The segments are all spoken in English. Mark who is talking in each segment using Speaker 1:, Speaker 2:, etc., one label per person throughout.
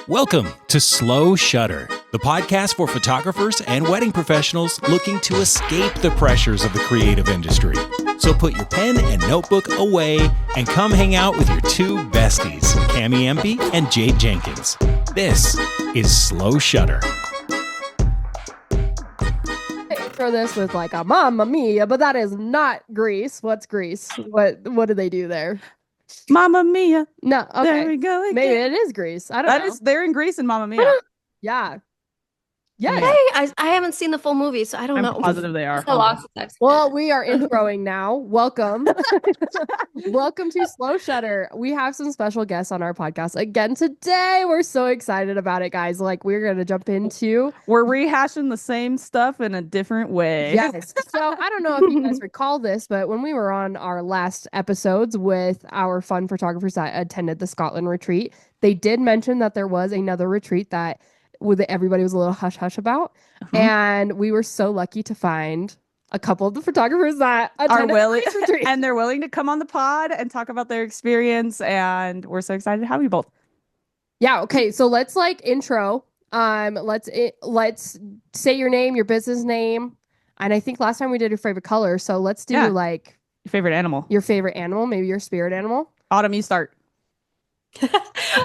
Speaker 1: Welcome to Slow Shutter, the podcast for photographers and wedding professionals looking to escape the pressures of the creative industry. So put your pen and notebook away and come hang out with your two besties, Cami Empey and Jade Jenkins. This is Slow Shutter.
Speaker 2: Intro this with like a Mamma Mia, but that is not Greece. What's Greece? What do they do there?
Speaker 3: Mamma Mia.
Speaker 2: No, okay.
Speaker 3: There we go again.
Speaker 2: Maybe it is Greece. I don't know.
Speaker 3: They're in Greece and Mamma Mia.
Speaker 2: Yeah.
Speaker 4: Hey, I haven't seen the full movie, so I don't know.
Speaker 3: I'm positive they are.
Speaker 4: So lost in text.
Speaker 2: Well, we are introing now. Welcome. Welcome to Slow Shutter. We have some special guests on our podcast again today. We're so excited about it, guys. Like, we're going to jump into...
Speaker 3: We're rehashing the same stuff in a different way.
Speaker 2: Yes. So, I don't know if you guys recall this, but when we were on our last episodes with our fun photographers that attended the Scotland retreat, they did mention that there was another retreat that everybody was a little hush-hush about. And we were so lucky to find a couple of the photographers that
Speaker 3: Are willing,
Speaker 2: this retreat.
Speaker 3: and they're willing to come on the pod and talk about their experience, and we're so excited to have you both.
Speaker 2: Yeah, okay. So let's intro. Let's say your name, your business name. And I think last time we did your favorite color. So let's do
Speaker 3: Your favorite animal.
Speaker 2: your favorite animal, maybe your spirit animal.
Speaker 3: Autumn, you start.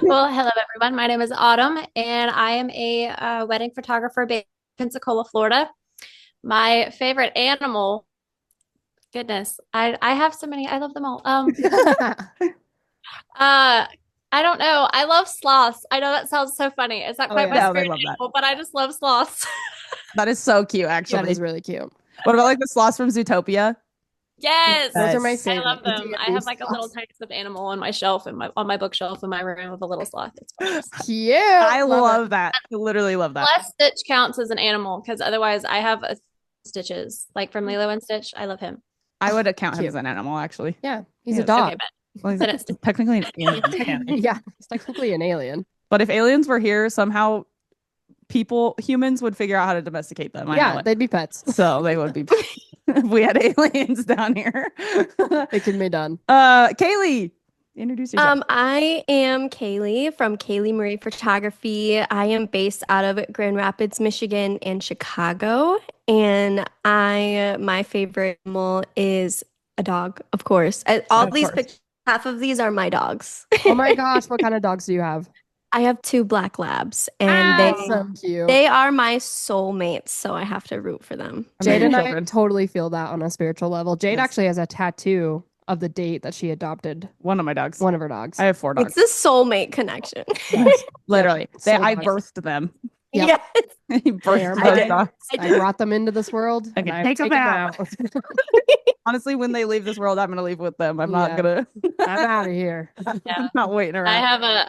Speaker 4: Well, hello everyone. My name is Autumn, and I am a wedding photographer based in Pensacola, Florida. My favorite animal, goodness, I have so many. I love them all. I don't know. I love sloths. I know that sounds so funny. It's not quite my favorite animal, but I just love sloths.
Speaker 3: That is so cute, actually.
Speaker 2: That is really cute.
Speaker 3: What about like the sloths from Zootopia?
Speaker 4: Yes,
Speaker 2: Those are my
Speaker 4: I
Speaker 2: favorite.
Speaker 4: love them. I have like a little tiny of animal on my shelf and on my bookshelf in my room with a little sloth. It's gorgeous.
Speaker 2: Cute.
Speaker 3: I love that. I literally love that.
Speaker 4: Unless Stitch counts as an animal, because otherwise I have Stitches, like from Lilo and Stitch. I love him.
Speaker 3: I would account him as an animal, actually.
Speaker 2: Yeah, he's a dog.
Speaker 4: Okay,
Speaker 3: Well, he's technically an alien.
Speaker 2: Yeah, he's technically an alien.
Speaker 3: But if aliens were here, somehow humans would figure out how to domesticate them. I know it.
Speaker 2: They'd be pets.
Speaker 3: So they would be if we had aliens down here.
Speaker 2: It can be done.
Speaker 3: Kailee, introduce yourself.
Speaker 4: I am Kailee from Kailee Marie Photography. I am based out of Grand Rapids, Michigan, and Chicago. And my favorite animal is a dog, of course. All these pictures, half of these are my dogs.
Speaker 2: Oh my gosh, what kind of dogs do you have?
Speaker 4: I have 2 black labs, and
Speaker 2: So cute.
Speaker 4: they are my soulmates, so I have to root for them.
Speaker 2: Jade and I totally feel that on a spiritual level. Jade actually has a tattoo of the date that she adopted
Speaker 3: One of my dogs.
Speaker 2: one of her dogs.
Speaker 3: I have 4 dogs.
Speaker 4: It's the soulmate connection.
Speaker 3: Literally.
Speaker 2: So
Speaker 3: I
Speaker 2: nice.
Speaker 3: birthed them.
Speaker 2: Yep.
Speaker 4: Yes.
Speaker 3: He birthed
Speaker 2: They are
Speaker 3: my
Speaker 2: mine.
Speaker 3: dogs.
Speaker 2: I brought them into this world.
Speaker 3: Okay,
Speaker 2: and I've
Speaker 3: take 'em
Speaker 2: taken
Speaker 3: out. Honestly, when they leave this world, I'm gonna leave with them. I'm not gonna.
Speaker 2: I'm out of here.
Speaker 4: Yeah.
Speaker 3: I'm not waiting around.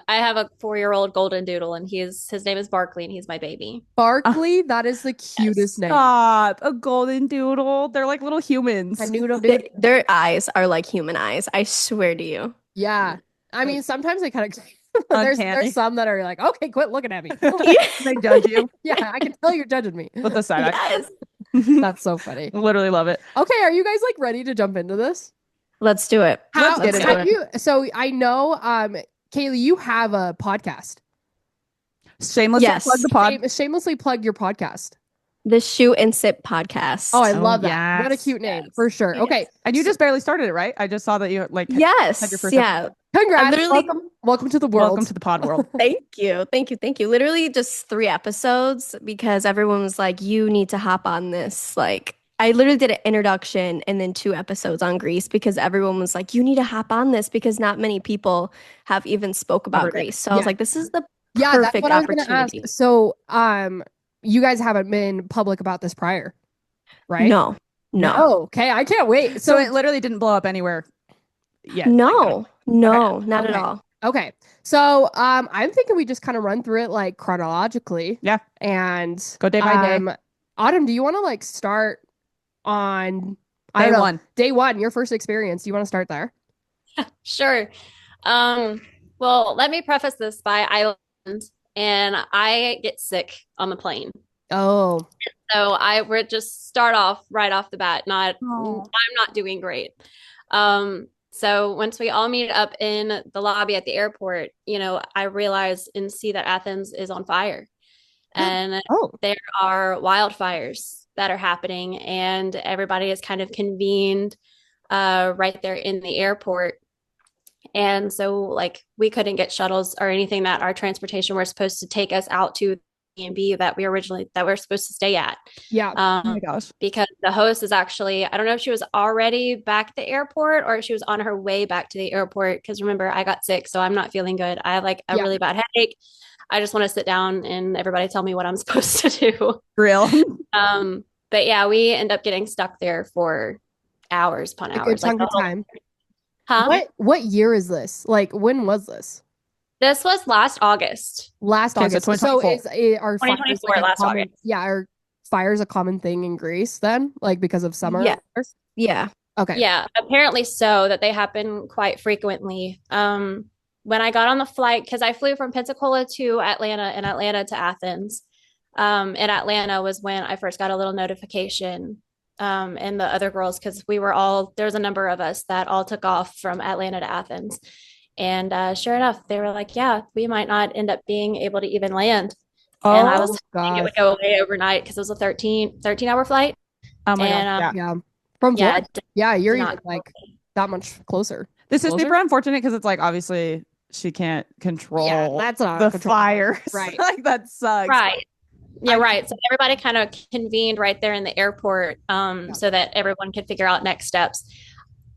Speaker 4: I have a 4-year-old golden doodle, and his name is Barkley, and he's my baby.
Speaker 2: Barkley, that is the cutest name.
Speaker 3: Stop! A golden doodle. They're like little humans.
Speaker 2: A noodle.
Speaker 4: Their eyes are like human eyes. I swear to you.
Speaker 2: Yeah. I mean, sometimes they kind of
Speaker 3: Uncanny.
Speaker 2: there's some that are like, okay, quit looking at me.
Speaker 3: They judge you
Speaker 2: Yeah, I can tell you're judging me.
Speaker 3: with the side eye.
Speaker 4: Yes.
Speaker 2: That's so funny.
Speaker 3: Literally love it.
Speaker 2: Okay, are you guys like ready to jump into this?
Speaker 4: Let's do it.
Speaker 2: How
Speaker 3: Let's get into
Speaker 2: have you? So I know, Kailee, you have a podcast.
Speaker 3: Shamelessly
Speaker 4: Yes.
Speaker 3: plug the pod.
Speaker 2: Shamelessly plug your podcast.
Speaker 4: The Shoot and Sip podcast.
Speaker 2: Oh, I love that. What a
Speaker 3: yes.
Speaker 2: cute name for sure.
Speaker 4: Yes.
Speaker 2: Okay,
Speaker 3: And you just barely started it, right? I just saw that you had
Speaker 4: Yes.
Speaker 3: your first
Speaker 4: Yeah.
Speaker 2: congrats.
Speaker 4: literally-
Speaker 2: Welcome to the world.
Speaker 3: Welcome to the pod world.
Speaker 4: Thank you. Thank you. Thank you. Literally just 3 episodes because everyone was like, you need to hop on this. Like, I literally did an introduction and then 2 episodes on Greece because everyone was like, you need to hop on this because not many people have even spoke about Greece. So I was like, this is the
Speaker 2: That's
Speaker 4: perfect
Speaker 2: what I was gonna ask.
Speaker 4: opportunity.
Speaker 2: So, you guys haven't been public about this prior, right?
Speaker 4: No.
Speaker 2: Oh, okay. I can't wait.
Speaker 3: So it literally didn't blow up anywhere yet.
Speaker 4: No, not at
Speaker 2: Okay.
Speaker 4: all.
Speaker 2: Okay. So, I'm thinking we just kind of run through it like chronologically.
Speaker 3: Yeah.
Speaker 2: And
Speaker 3: Go day by day.
Speaker 2: Autumn, do you want to like start on
Speaker 3: Day one.
Speaker 2: Day one, your first experience? Do you want to start there?
Speaker 4: Sure. Well, let me preface this by Island, and I get sick on the plane.
Speaker 2: Oh,
Speaker 4: So I would just start off right off the bat. I'm not doing great.
Speaker 5: So once we all meet up in the lobby at the airport, I realize and see that Athens is on fire. And
Speaker 2: Oh,
Speaker 5: there are wildfires that are happening, and everybody is kind of convened right there in the airport. And so like we couldn't get shuttles or anything that our transportation were supposed to take us out to B&B that we were supposed to stay at.
Speaker 2: yeah.
Speaker 3: Oh my gosh.
Speaker 5: Because the host is actually, I don't know if she was already back at the airport or if she was on her way back to the airport. Because remember, I got sick, so I'm not feeling good. I have like a really bad headache. I just want to sit down and everybody tell me what I'm supposed to do.
Speaker 3: Real.
Speaker 5: But yeah, we end up getting stuck there for hours upon
Speaker 2: A good
Speaker 5: hours.
Speaker 2: chunk of time.
Speaker 5: Huh?
Speaker 2: What year is this? Like, when was this?
Speaker 5: This was last August.
Speaker 2: Last
Speaker 3: Okay, so
Speaker 2: August. So
Speaker 3: 2024.
Speaker 2: are fires
Speaker 5: 2024,
Speaker 2: like a
Speaker 5: last
Speaker 2: common,
Speaker 5: August.
Speaker 2: yeah, are fires a common thing in Greece then? Like because of summer?
Speaker 4: Yeah. Yeah.
Speaker 2: Okay.
Speaker 5: Yeah, apparently so, that they happen quite frequently. When I got on the flight, because I flew from Pensacola to Atlanta and Atlanta to Athens. In Atlanta was when I first got a little notification. And the other girls, because there's a number of us that all took off from Atlanta to Athens. And sure enough, they were like, yeah, we might not end up being able to even land. And I was thinking it would go away overnight because it was a 13-hour flight.
Speaker 3: Oh my
Speaker 5: And,
Speaker 3: gosh.
Speaker 2: Yeah. From
Speaker 5: yeah,
Speaker 2: Florida. Yeah, you're
Speaker 5: not
Speaker 2: even like that much closer.
Speaker 3: This is
Speaker 2: Closer?
Speaker 3: super unfortunate because it's like obviously she can't control
Speaker 2: Yeah, that's not
Speaker 3: the
Speaker 2: controllable.
Speaker 3: fires.
Speaker 2: Right.
Speaker 3: Like that sucks.
Speaker 5: Right. Yeah, right. So everybody kind of convened right there in the airport so that everyone could figure out next steps.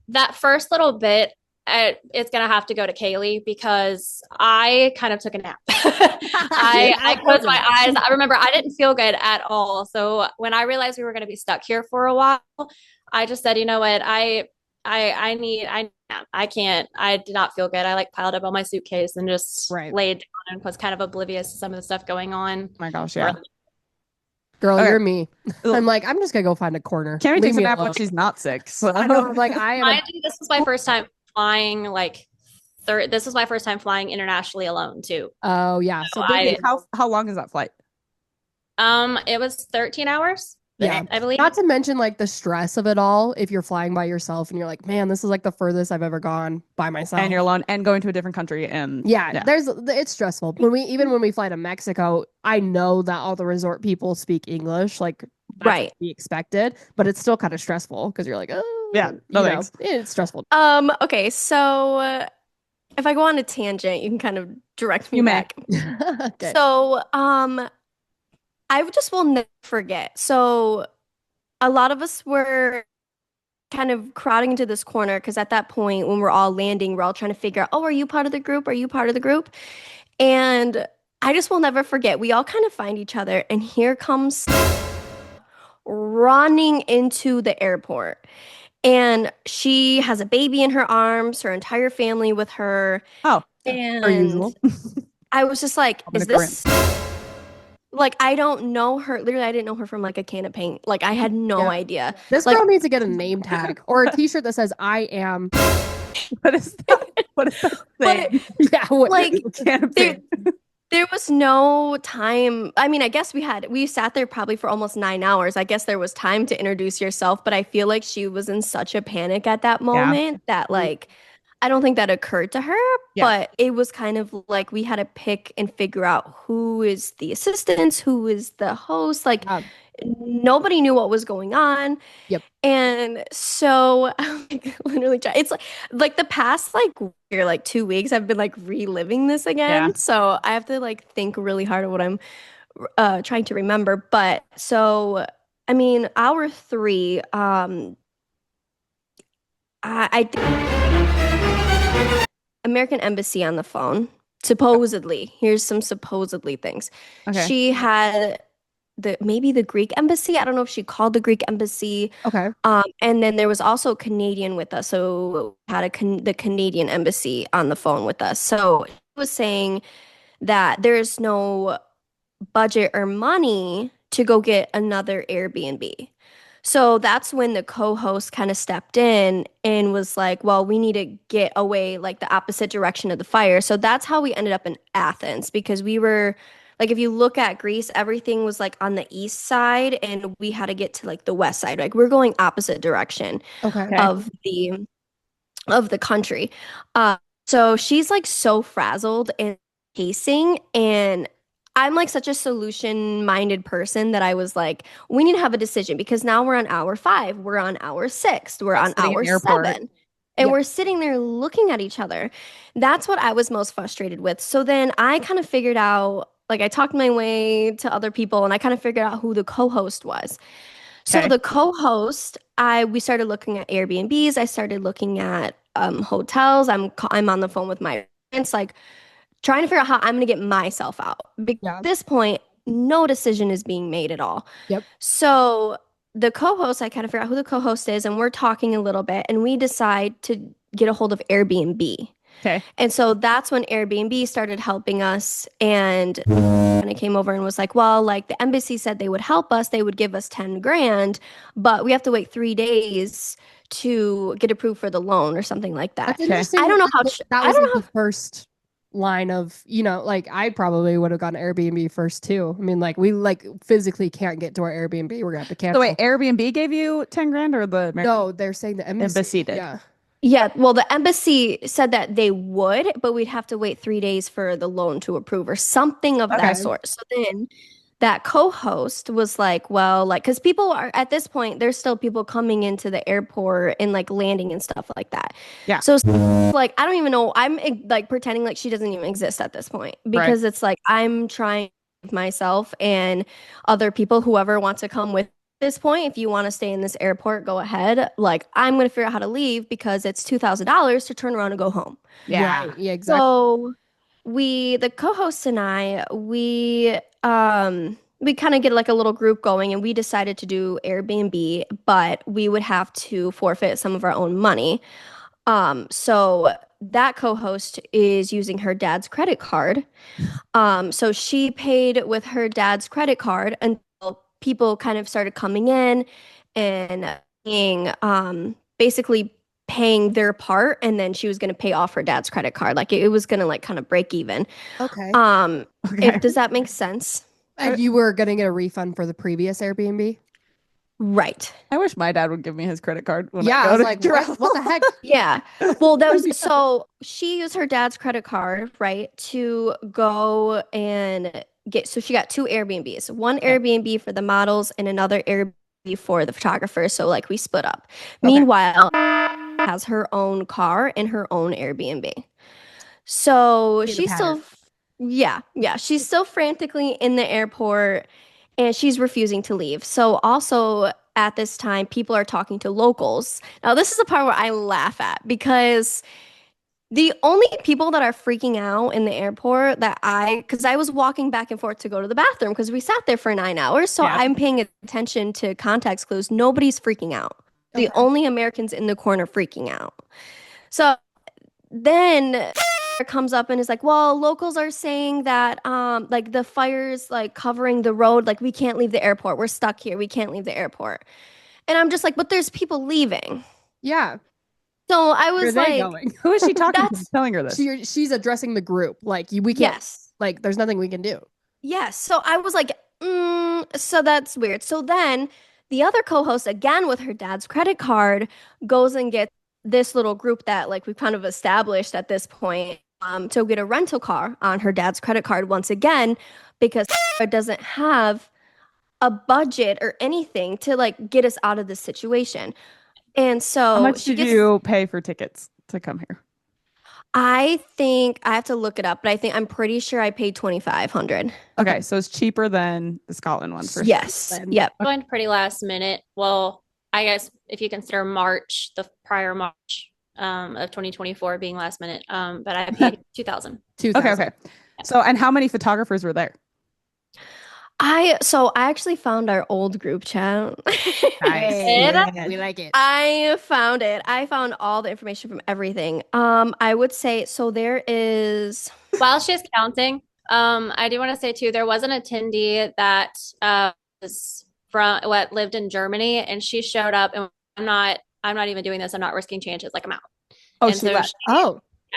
Speaker 5: That first little bit, it's going to have to go to Kailee because I kind of took a nap. I closed my eyes. I remember I didn't feel good at all. So when I realized we were going to be stuck here for a while, I just said, you know what? I can't. I did not feel good. I like piled up on my suitcase and just laid down and was kind of oblivious to some of the stuff going on.
Speaker 3: Oh my gosh, yeah.
Speaker 2: Girl,
Speaker 3: Okay.
Speaker 2: you're me. I'm like, I'm just gonna go find a corner.
Speaker 3: Carrie
Speaker 2: Leave
Speaker 3: takes a
Speaker 2: me
Speaker 3: nap
Speaker 2: alone.
Speaker 3: when she's not sick. So
Speaker 2: I know. Like
Speaker 5: This was my first time flying. This was my first time flying internationally alone too.
Speaker 2: Oh yeah. So
Speaker 3: how long is that flight?
Speaker 5: It was 13 hours.
Speaker 2: Yeah,
Speaker 5: I believe.
Speaker 2: Not to mention like the stress of it all. If you're flying by yourself and you're like, man, this is like the furthest I've ever gone by myself,
Speaker 3: And you're alone and going to a different country and
Speaker 2: it's stressful. When we fly to Mexico, I know that all the resort people speak English, like that's to be expected, but it's still kind of stressful because you're like, oh
Speaker 3: yeah, no thanks.
Speaker 2: It's stressful.
Speaker 4: Okay, so if I go on a tangent, you can kind of direct me back.
Speaker 2: Okay.
Speaker 4: So I just will never forget. So a lot of us were kind of crowding into this corner because at that point when we're all landing, we're all trying to figure out, oh, are you part of the group? Are you part of the group? And I just will never forget. We all kind of find each other and here comes running into the airport. And she has a baby in her arms, her entire family with her.
Speaker 3: Oh,
Speaker 4: and
Speaker 2: per usual.
Speaker 4: I was just like, is this... Like, I don't know her. Literally, I didn't know her from like a can of paint. Like, I had no idea.
Speaker 2: This girl needs to get a name tag or a t-shirt that says I am.
Speaker 3: What is that? What is that thing?
Speaker 4: There was no time. I mean, I guess we sat there probably for almost 9 hours. I guess there was time to introduce yourself, but I feel like she was in such a panic at that moment that like, I don't think that occurred to her, but it was kind of like we had to pick and figure out who is the assistants, who is the host. Like nobody knew what was going on.
Speaker 2: Yep.
Speaker 4: And so literally, it's like the past like 2 weeks, I've been like reliving this again. So I have to like think really hard at what I'm trying to remember. But so I mean, hour 3, I American Embassy on the phone. Supposedly, here's some supposedly things.
Speaker 3: Okay.
Speaker 4: She had maybe the Greek embassy. I don't know if she called the Greek embassy.
Speaker 2: Okay.
Speaker 4: And then there was also a Canadian with us. So had the Canadian embassy on the phone with us. So it was saying that there's no budget or money to go get another Airbnb. So that's when the co-host kind of stepped in and was like, well, we need to get away like the opposite direction of the fire. So that's how we ended up in Athens, because we were like, if you look at Greece, everything was like on the east side and we had to get to like the west side. Like we're going opposite direction of the of the country. So she's like so frazzled and pacing, and I'm like such a solution-minded person that I was like, we need to have a decision because now we're on hour 5, we're on hour 6, we're on
Speaker 3: Sitting in
Speaker 4: hour
Speaker 3: the airport.
Speaker 4: 7. And
Speaker 2: Yep.
Speaker 4: we're sitting there looking at each other. That's what I was most frustrated with. So then I kind of figured out, like I talked my way to other people and I kind of figured out who the co-host was. So
Speaker 3: Okay.
Speaker 4: the co-host, we started looking at Airbnbs. I started looking at hotels. I'm on the phone with my parents, like trying to figure out how I'm going to get myself out.
Speaker 2: Yeah.
Speaker 4: At this point, no decision is being made at all.
Speaker 2: Yep.
Speaker 4: So the co-host, I kind of figure out who the co-host is, and we're talking a little bit, and we decide to get a hold of Airbnb.
Speaker 3: Okay.
Speaker 4: And so that's when Airbnb started helping us. And when it came over and was like, well, like the embassy said they would help us, they would give us 10 grand, but we have to wait 3 days to get approved for the loan or something like that.
Speaker 2: That's interesting.
Speaker 4: I don't know how
Speaker 2: that
Speaker 4: I
Speaker 2: was
Speaker 4: don't
Speaker 2: like
Speaker 4: know
Speaker 2: the first line of, like I probably would have gone Airbnb first too. I mean, like we like physically can't get to our Airbnb. We're gonna have to
Speaker 3: So
Speaker 2: cancel.
Speaker 3: wait, Airbnb gave you 10 grand or the
Speaker 2: No, they're saying the
Speaker 3: Embassy did.
Speaker 2: Yeah.
Speaker 4: Yeah, well, the embassy said that they would, but we'd have to wait 3 days for the loan to approve or something of
Speaker 3: Okay.
Speaker 4: that sort. So then that co-host was like, well, like, because people are at this point, there's still people coming into the airport and like landing and stuff like that.
Speaker 3: Yeah.
Speaker 4: So like, I don't even know. I'm like pretending like she doesn't even exist at this point because it's like I'm trying myself and other people, whoever wants to come with this point, if you want to stay in this airport, go ahead. Like, I'm going to figure out how to leave because it's $2,000 to turn around and go home.
Speaker 3: Yeah.
Speaker 2: Right. Yeah, exactly.
Speaker 4: So the co-host and I, we kind of get like a little group going and we decided to do Airbnb, but we would have to forfeit some of our own money. So that co-host is using her dad's credit card. So she paid with her dad's credit card until people kind of started coming in and being basically paying their part, and then she was going to pay off her dad's credit card. Like it was going to like kind of break even.
Speaker 2: Okay.
Speaker 3: Okay.
Speaker 4: Does that make sense?
Speaker 2: And you were gonna get a refund for the previous Airbnb?
Speaker 4: Right.
Speaker 3: I wish my dad would give me his credit card when
Speaker 2: Yeah,
Speaker 3: I
Speaker 2: I
Speaker 3: go
Speaker 2: was
Speaker 3: to
Speaker 2: like,
Speaker 3: travel.
Speaker 2: what the heck?
Speaker 4: Yeah. Well, that was so she used her dad's credit card, right, to go and so she got 2 Airbnbs. One Airbnb for the models and another Airbnb for the photographers. So like we split up. Meanwhile, has her own car and her own Airbnb. So
Speaker 2: See the
Speaker 4: she's
Speaker 2: pattern.
Speaker 4: she's still frantically in the airport and she's refusing to leave. So also at this time, people are talking to locals. Now, this is the part where I laugh at because the only people that are freaking out in the airport because I was walking back and forth to go to the bathroom because we sat there for 9 hours. So
Speaker 3: Yeah.
Speaker 4: I'm paying attention to context clues. Nobody's freaking out. The
Speaker 2: Okay.
Speaker 4: only Americans in the corner freaking out. So then comes up and is like, well, locals are saying that like the fire's like covering the road, like we can't leave the airport, we're stuck here, we can't leave the airport. And I'm just like, but there's people leaving.
Speaker 2: Yeah.
Speaker 4: So I
Speaker 2: Where are
Speaker 4: was
Speaker 2: they
Speaker 4: like,
Speaker 2: going?
Speaker 3: Who is she talking to?
Speaker 4: That's-
Speaker 3: Telling her this.
Speaker 2: She's addressing the group. Like we can't.
Speaker 4: yes,
Speaker 2: Like there's nothing we can do.
Speaker 4: yes. So I was like, so that's weird. So then the other co-host, again with her dad's credit card, goes and gets this little group that like we've kind of established at this point to get a rental car on her dad's credit card once again because it doesn't have a budget or anything to like get us out of this situation. And so
Speaker 3: How much did you pay for tickets to come here?
Speaker 4: I think I have to look it up, but I'm pretty sure I paid $2,500.
Speaker 3: Okay, so it's cheaper than the Scotland one for
Speaker 4: Yes.
Speaker 2: Then-
Speaker 4: Yep.
Speaker 5: Joined pretty last minute. Well, I guess if you consider March, the prior March of 2024 being last minute, but I paid 2,000.
Speaker 2: 2,000.
Speaker 3: Okay. So, and how many photographers were there?
Speaker 4: I actually found our old group chat.
Speaker 5: Nice.
Speaker 2: We like it.
Speaker 4: I found it. I found all the information from everything. I would say so there is
Speaker 5: While she's counting, I do want to say too, there was an attendee that was from what lived in Germany, and she showed up, and I'm not even doing this. I'm not risking chances. Like I'm out.
Speaker 3: Oh,
Speaker 5: And
Speaker 3: she
Speaker 5: so
Speaker 3: left.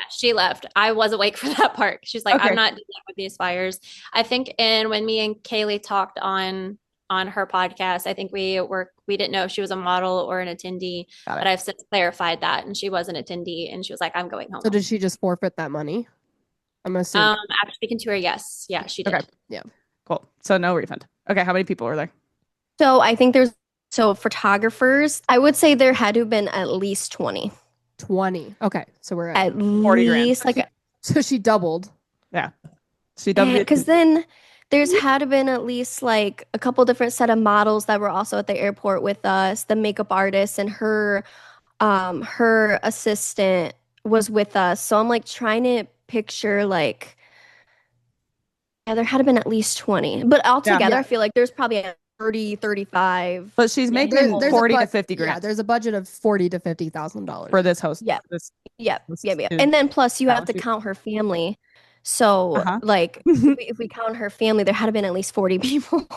Speaker 5: she left. I was awake for that part. She's like,
Speaker 3: Okay.
Speaker 5: I'm not dealing with these fires. I think when me and Kaylee talked on on her podcast. I think we didn't know if she was a model or an attendee,
Speaker 3: Got it.
Speaker 5: but I've since clarified that, and she was an attendee, and she was like, "I'm going home."
Speaker 2: So did she just forfeit that money? I'm assuming.
Speaker 5: After speaking to her, yes, yeah, she did.
Speaker 3: Okay.
Speaker 2: Yeah.
Speaker 3: Cool. So no refund. Okay, how many people were there?
Speaker 4: So I think photographers, I would say there had to have been at least 20.
Speaker 2: 20. Okay. So we're at
Speaker 4: At
Speaker 3: 40 grand.
Speaker 4: least like
Speaker 2: so she doubled.
Speaker 3: She doubled it.
Speaker 4: because then there's had to been at least like a couple different set of models that were also at the airport with us. The makeup artist and her assistant was with us. So I'm like trying to picture like, yeah, there had to been at least 20. But altogether,
Speaker 2: Yeah.
Speaker 4: I feel like there's probably 30, 35.
Speaker 3: But she's making
Speaker 2: There's a
Speaker 3: 40 to
Speaker 2: bud-
Speaker 3: 50 grand
Speaker 2: Yeah, there's a budget of $40,000 to $50,000
Speaker 3: for this host.
Speaker 4: Yeah.
Speaker 3: This,
Speaker 4: Yep.
Speaker 3: This
Speaker 4: Yeah.
Speaker 3: is-
Speaker 4: And then plus you have to
Speaker 3: shoot.
Speaker 4: count her family. So
Speaker 3: Uh-huh.
Speaker 4: like if we count her family, there had to been at least 40 people.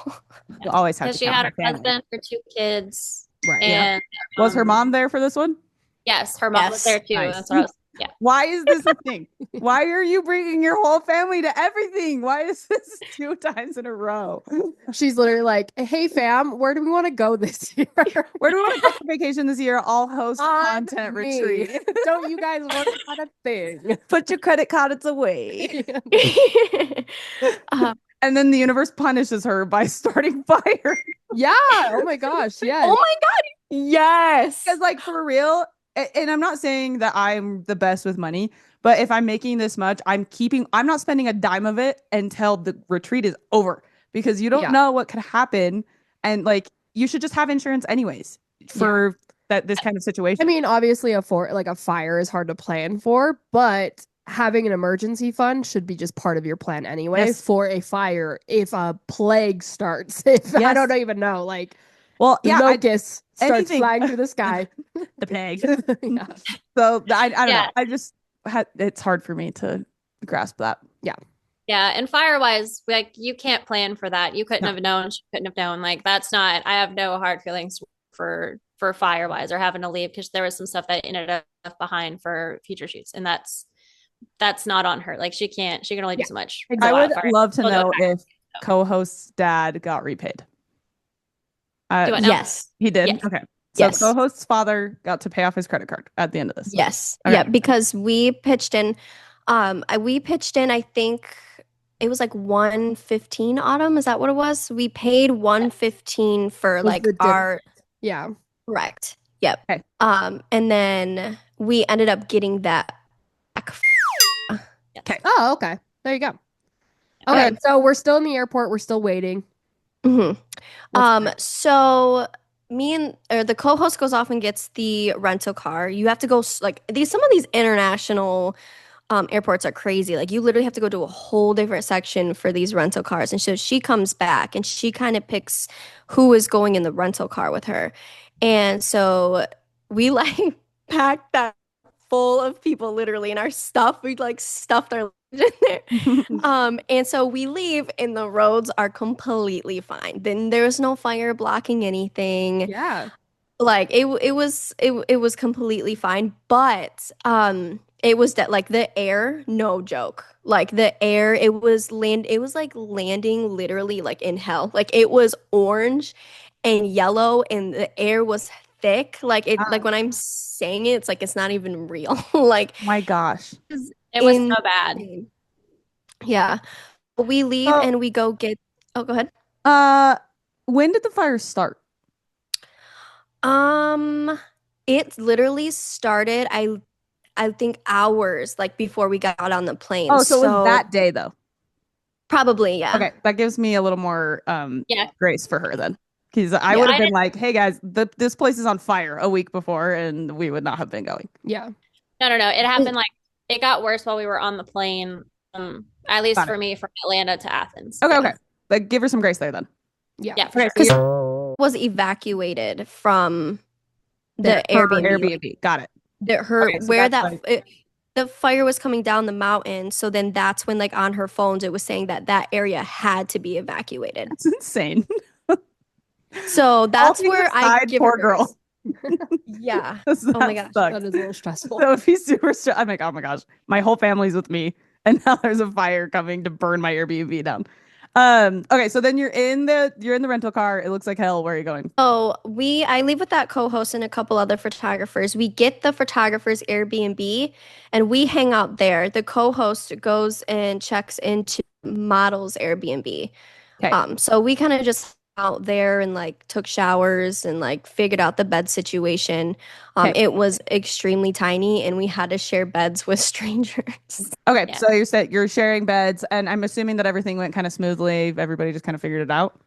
Speaker 3: you always have
Speaker 5: Because
Speaker 3: to
Speaker 5: she
Speaker 3: count
Speaker 5: had
Speaker 3: her
Speaker 5: her
Speaker 3: family.
Speaker 5: husband, her 2 kids,
Speaker 2: Right.
Speaker 5: and
Speaker 3: Was her mom there for this one?
Speaker 5: Yes, her mom was
Speaker 4: Yes.
Speaker 5: there too.
Speaker 3: Nice.
Speaker 5: That's what I was. Yeah.
Speaker 3: Why is this a thing? Why are you bringing your whole family to everything? Why is this 2 times in a row?
Speaker 2: She's literally like, "Hey fam, where do we want to go this year?"
Speaker 3: Where do we want to go on vacation this year? I'll host
Speaker 2: On
Speaker 3: content
Speaker 2: me.
Speaker 3: retreat.
Speaker 2: Don't you guys work on a thing?
Speaker 3: Put your credit cards away.
Speaker 4: Uh,
Speaker 3: And then the universe punishes her by starting fire.
Speaker 2: Yeah. Oh my gosh. Yes.
Speaker 4: oh my God. Yes.
Speaker 3: Because, like, for real, and I'm not saying that I'm the best with money, but if I'm making this much, I'm not spending a dime of it until the retreat is over, because you don't
Speaker 2: Yeah.
Speaker 3: know what could happen. And like, you should just have insurance anyways for this kind of situation.
Speaker 2: I mean, obviously, a fire is hard to plan for, but having an emergency fund should be just part of your plan anyway
Speaker 3: Yes.
Speaker 2: for a fire if a plague starts. If I
Speaker 3: Yes.
Speaker 2: don't even know, like
Speaker 3: well, yeah,
Speaker 2: locusts starts
Speaker 3: anything-
Speaker 2: flying through the sky.
Speaker 3: the plague.
Speaker 2: Yeah.
Speaker 3: So I don't
Speaker 5: Yeah.
Speaker 3: know. I just it's hard for me to grasp that.
Speaker 5: Yeah, and fire-wise, like you can't plan for that. You couldn't
Speaker 3: No.
Speaker 5: have known. She couldn't have known. Like that's not. I have no hard feelings for fire-wise or having to leave, because there was some stuff that ended up behind for future shoots, and that's not on her. Like she can only do
Speaker 2: Yeah,
Speaker 5: so much.
Speaker 2: exactly.
Speaker 3: I would
Speaker 5: Wildfire.
Speaker 3: love to
Speaker 5: Still
Speaker 3: know
Speaker 5: go
Speaker 3: if co-host's dad got repaid.
Speaker 5: Do it now.
Speaker 4: Yes.
Speaker 3: He did.
Speaker 5: Yes.
Speaker 3: Okay. So
Speaker 4: Yes.
Speaker 3: co-host's father got to pay off his credit card at the end of this.
Speaker 4: Yes.
Speaker 3: Okay.
Speaker 4: Yeah, because we pitched in I think it was like 115. Autumn, is that what it was? We paid 115 for
Speaker 2: Was
Speaker 4: like
Speaker 2: the
Speaker 4: our
Speaker 2: Yeah.
Speaker 4: correct. Yep.
Speaker 3: Okay.
Speaker 4: And then we ended up getting that back.
Speaker 2: Oh, okay. There you go. Okay,
Speaker 3: Okay.
Speaker 2: so we're still in the airport. We're still waiting.
Speaker 4: Mhm.
Speaker 2: What's
Speaker 4: So the co-host goes off and gets the rental car. You have to go like some of these international airports are crazy. Like you literally have to go to a whole different section for these rental cars. And so she comes back and she kind of picks who is going in the rental car with her. And so we like packed that full of people literally in our stuff. We like stuffed our luggage in there. And so we leave and the roads are completely fine. Then there's no fire blocking anything.
Speaker 2: Yeah.
Speaker 4: Like it was completely fine, but it was that like the air, no joke. Like the air, it was like landing literally like in hell. Like it was orange and yellow and the air was thick. Like it like when I'm saying it, it's like it's not even real. Like
Speaker 3: My gosh.
Speaker 5: It was so bad.
Speaker 4: yeah. We leave
Speaker 3: Oh.
Speaker 4: and we go get go ahead.
Speaker 3: When did the fire start?
Speaker 4: It literally started, I think hours like before we got on the plane.
Speaker 3: Oh, so it was that day though.
Speaker 4: Probably, yeah.
Speaker 3: Okay, that gives me a little more
Speaker 5: Yeah.
Speaker 3: grace for her then. Because I
Speaker 4: Yeah,
Speaker 3: would have
Speaker 5: I
Speaker 3: been
Speaker 5: didn't-
Speaker 3: like, hey guys, this place is on fire a week before, and we would not have been going.
Speaker 2: Yeah.
Speaker 5: No. It happened like it got worse while we were on the plane. At least
Speaker 3: Got it.
Speaker 5: for me, from Atlanta to Athens.
Speaker 3: Okay,
Speaker 5: Yeah.
Speaker 3: okay. But give her some grace there then.
Speaker 2: Yeah.
Speaker 5: For
Speaker 3: Okay,
Speaker 5: sure.
Speaker 3: so
Speaker 4: Was evacuated from
Speaker 3: her
Speaker 4: the Airbnb.
Speaker 3: Airbnb. Got it.
Speaker 4: Her
Speaker 3: Okay, so
Speaker 4: where
Speaker 3: that's
Speaker 4: the fire was coming down the mountain. So then that's when like on her phones it was saying that area had to be evacuated.
Speaker 3: That's insane.
Speaker 4: So that's
Speaker 3: things
Speaker 4: where I
Speaker 3: aside,
Speaker 4: give
Speaker 3: poor
Speaker 4: her
Speaker 3: girl.
Speaker 4: grace. Yeah.
Speaker 3: Oh
Speaker 4: my gosh,
Speaker 2: That is a little stressful.
Speaker 3: So if he's super I'm like, oh my gosh, my whole family's with me, and now there's a fire coming to burn my Airbnb down. Okay, so then you're in the rental car. It looks like hell. Where are you going?
Speaker 4: Oh, I leave with that co-host and a couple other photographers. We get the photographer's Airbnb and we hang out there. The co-host goes and checks into model's Airbnb.
Speaker 3: Okay.
Speaker 4: So we kind of just out there and like took showers and like figured out the bed situation.
Speaker 3: Okay.
Speaker 4: It was extremely tiny and we had to share beds with strangers.
Speaker 3: Okay,
Speaker 5: Yeah.
Speaker 3: so you're sharing beds, and I'm assuming that everything went kind of smoothly. Everybody just kind of figured it out.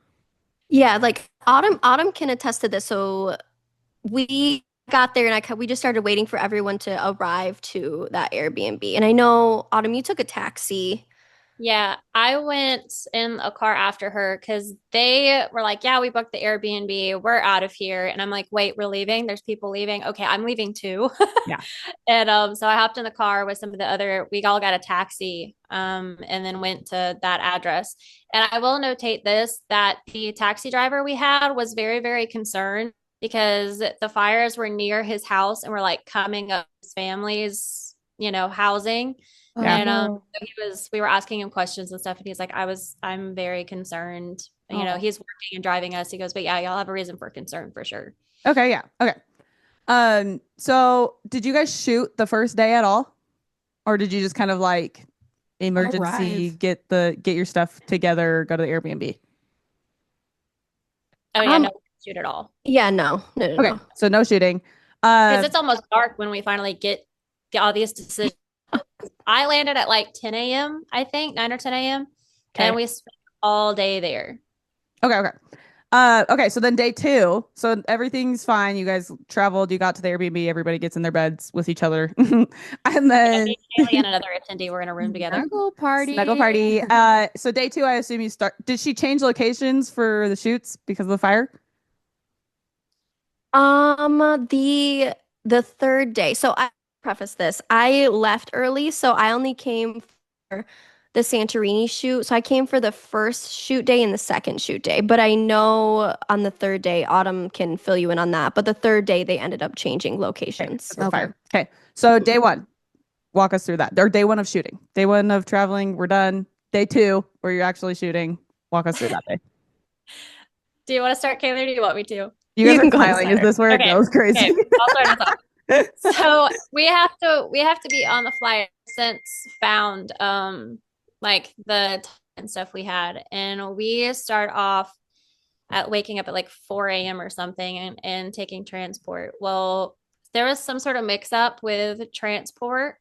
Speaker 4: Yeah, like Autumn can attest to this. So we got there and we just started waiting for everyone to arrive to that Airbnb. And I know Autumn, you took a taxi.
Speaker 5: Yeah, I went in a car after her because they were like, yeah, we booked the Airbnb. We're out of here. And I'm like, wait, we're leaving. There's people leaving. Okay, I'm leaving too.
Speaker 3: Yeah.
Speaker 5: And so I hopped in the car with some of the other, we all got a taxi and then went to that address. And I will notate this, that the taxi driver we had was very, very concerned because the fires were near his house and were like coming up his family's, housing.
Speaker 3: Yeah.
Speaker 5: And
Speaker 2: no.
Speaker 5: we were asking him questions and stuff, and he's like, I'm very concerned.
Speaker 2: Oh.
Speaker 5: He's working and driving us. He goes, but yeah, y'all have a reason for concern for sure.
Speaker 3: Okay, yeah. Okay. So did you guys shoot the first day at all? Or did you just kind of like emergency
Speaker 2: Arrive.
Speaker 3: get your stuff together, go to the Airbnb?
Speaker 5: Oh yeah,
Speaker 4: Um,
Speaker 5: no, we didn't shoot at all
Speaker 4: Yeah, no.
Speaker 3: Okay, so no shooting.
Speaker 5: because it's almost dark when we finally get all these decisions. I landed at like 10 a.m. I think 9 or 10 a.m.
Speaker 3: Okay.
Speaker 5: and we spent all day there.
Speaker 3: Okay. Okay, so then day 2. So everything's fine. You guys traveled, you got to the Airbnb, everybody gets in their beds with each other. And then
Speaker 5: Me, Kaylee, and another attendee were in a room together.
Speaker 2: Snuggle party.
Speaker 3: snuggle party. So day 2, I assume did she change locations for the shoots because of the fire?
Speaker 4: The third day. So I preface this. I left early, so I only came for the Santorini shoot. So I came for the first shoot day and the second shoot day. But I know on the third day, Autumn can fill you in on that. But the third day, they ended up changing locations.
Speaker 3: Okay, fire. Okay, so day 1, walk us through that. Or day 1 of shooting. Day 1 of traveling, we're done. Day 2, where you're actually shooting, walk us through that day.
Speaker 5: Do you want to start, Kaylee, or do you want me to?
Speaker 3: You guys
Speaker 4: You
Speaker 3: are
Speaker 4: can go
Speaker 3: smiling. Is this where
Speaker 5: Okay,
Speaker 3: it goes crazy?
Speaker 5: Okay, I'll start us off. So we have to be on the flight since found like the time and stuff we had, and we start off at waking up at like 4 a.m. or something and taking transport. Well, there was some sort of mix up with transport.